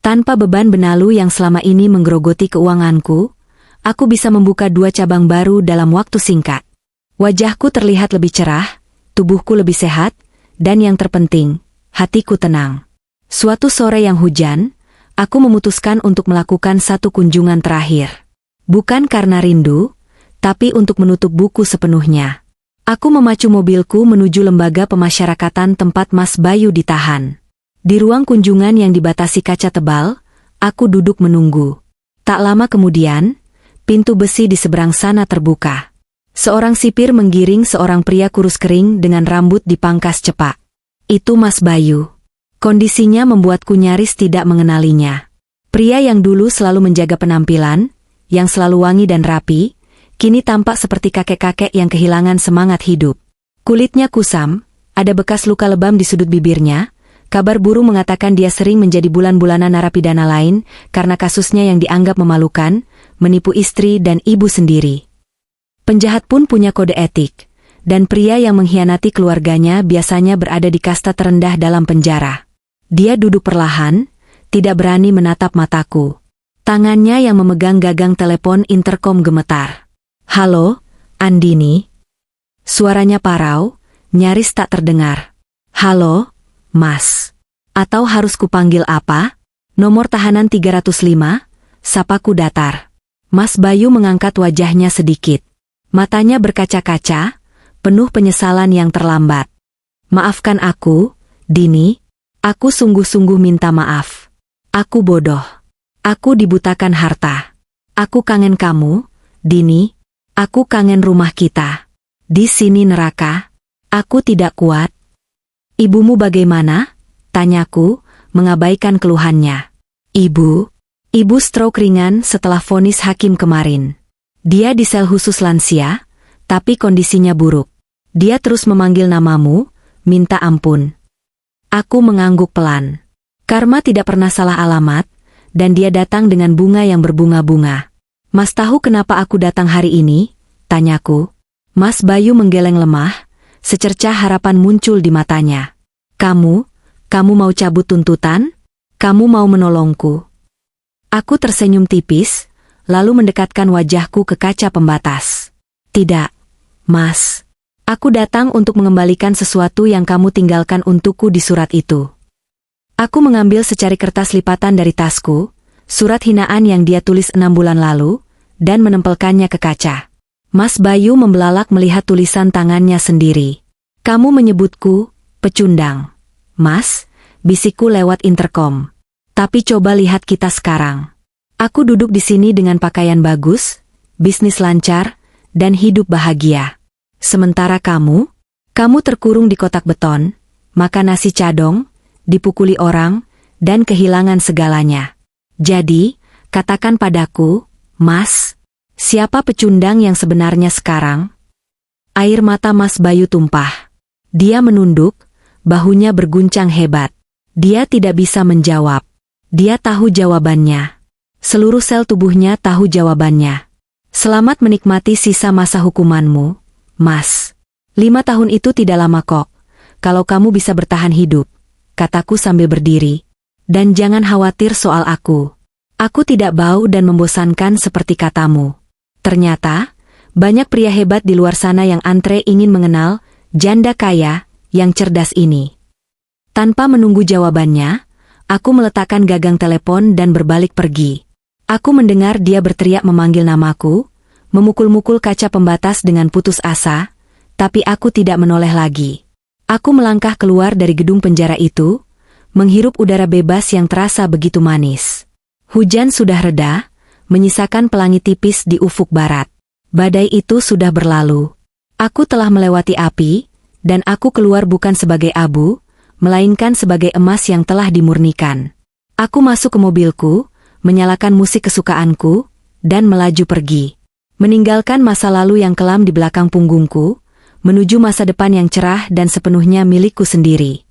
Tanpa beban benalu yang selama ini menggerogoti keuanganku, aku bisa membuka 2 cabang baru dalam waktu singkat. Wajahku terlihat lebih cerah, tubuhku lebih sehat, dan yang terpenting, hatiku tenang. Suatu sore yang hujan, aku memutuskan untuk melakukan satu kunjungan terakhir. Bukan karena rindu, tapi untuk menutup buku sepenuhnya. Aku memacu mobilku menuju lembaga pemasyarakatan tempat Mas Bayu ditahan. Di ruang kunjungan yang dibatasi kaca tebal, aku duduk menunggu. Tak lama kemudian, pintu besi di seberang sana terbuka. Seorang sipir menggiring seorang pria kurus kering dengan rambut dipangkas cepak. Itu Mas Bayu. Kondisinya membuatku nyaris tidak mengenalinya. Pria yang dulu selalu menjaga penampilan, yang selalu wangi dan rapi, kini tampak seperti kakek-kakek yang kehilangan semangat hidup. Kulitnya kusam, ada bekas luka lebam di sudut bibirnya. Kabar burung mengatakan dia sering menjadi bulan-bulanan narapidana lain karena kasusnya yang dianggap memalukan, menipu istri dan ibu sendiri. Penjahat pun punya kode etik, dan pria yang mengkhianati keluarganya biasanya berada di kasta terendah dalam penjara. Dia duduk perlahan, tidak berani menatap mataku. Tangannya yang memegang gagang telepon interkom gemetar. "Halo, Andini?" Suaranya parau, nyaris tak terdengar. "Halo, Mas. Atau harus kupanggil apa?" "Nomor tahanan 305, sapaku datar." Mas Bayu mengangkat wajahnya sedikit. Matanya berkaca-kaca, penuh penyesalan yang terlambat. "Maafkan aku, Dini. Aku sungguh-sungguh minta maaf. Aku bodoh. Aku dibutakan harta. Aku kangen kamu, Dini. Aku kangen rumah kita. Di sini neraka. Aku tidak kuat." "Ibumu bagaimana?" tanyaku, mengabaikan keluhannya. Ibu stroke ringan setelah vonis hakim kemarin. Dia di sel khusus lansia, tapi kondisinya buruk. Dia terus memanggil namamu, minta ampun." Aku mengangguk pelan. Karma tidak pernah salah alamat, dan dia datang dengan bunga yang berbunga-bunga. "Mas tahu kenapa aku datang hari ini?" tanyaku. Mas Bayu menggeleng lemah, secercah harapan muncul di matanya. Kamu mau cabut tuntutan? Kamu mau menolongku?" Aku tersenyum tipis, lalu mendekatkan wajahku ke kaca pembatas. "Tidak, Mas. Aku datang untuk mengembalikan sesuatu yang kamu tinggalkan untukku di surat itu." Aku mengambil secari kertas lipatan dari tasku, surat hinaan yang dia tulis 6 bulan lalu, dan menempelkannya ke kaca. Mas Bayu membelalak melihat tulisan tangannya sendiri. "Kamu menyebutku pecundang, Mas," bisikku lewat interkom. "Tapi coba lihat kita sekarang. Aku duduk di sini dengan pakaian bagus, bisnis lancar, dan hidup bahagia. Sementara kamu terkurung di kotak beton, makan nasi cadong, dipukuli orang, dan kehilangan segalanya. Jadi, katakan padaku, Mas, siapa pecundang yang sebenarnya sekarang?" Air mata Mas Bayu tumpah. Dia menunduk, bahunya berguncang hebat. Dia tidak bisa menjawab. Dia tahu jawabannya. Seluruh sel tubuhnya tahu jawabannya. "Selamat menikmati sisa masa hukumanmu, Mas. 5 tahun itu tidak lama kok, kalau kamu bisa bertahan hidup," kataku sambil berdiri. "Dan jangan khawatir soal aku. Aku tidak bau dan membosankan seperti katamu." Ternyata, banyak pria hebat di luar sana yang antre ingin mengenal janda kaya yang cerdas ini. Tanpa menunggu jawabannya, aku meletakkan gagang telepon dan berbalik pergi. Aku mendengar dia berteriak memanggil namaku, memukul-mukul kaca pembatas dengan putus asa, tapi aku tidak menoleh lagi. Aku melangkah keluar dari gedung penjara itu, menghirup udara bebas yang terasa begitu manis. Hujan sudah reda, menyisakan pelangi tipis di ufuk barat. Badai itu sudah berlalu. Aku telah melewati api, dan aku keluar bukan sebagai abu, melainkan sebagai emas yang telah dimurnikan. Aku masuk ke mobilku, menyalakan musik kesukaanku, dan melaju pergi. Meninggalkan masa lalu yang kelam di belakang punggungku, menuju masa depan yang cerah dan sepenuhnya milikku sendiri.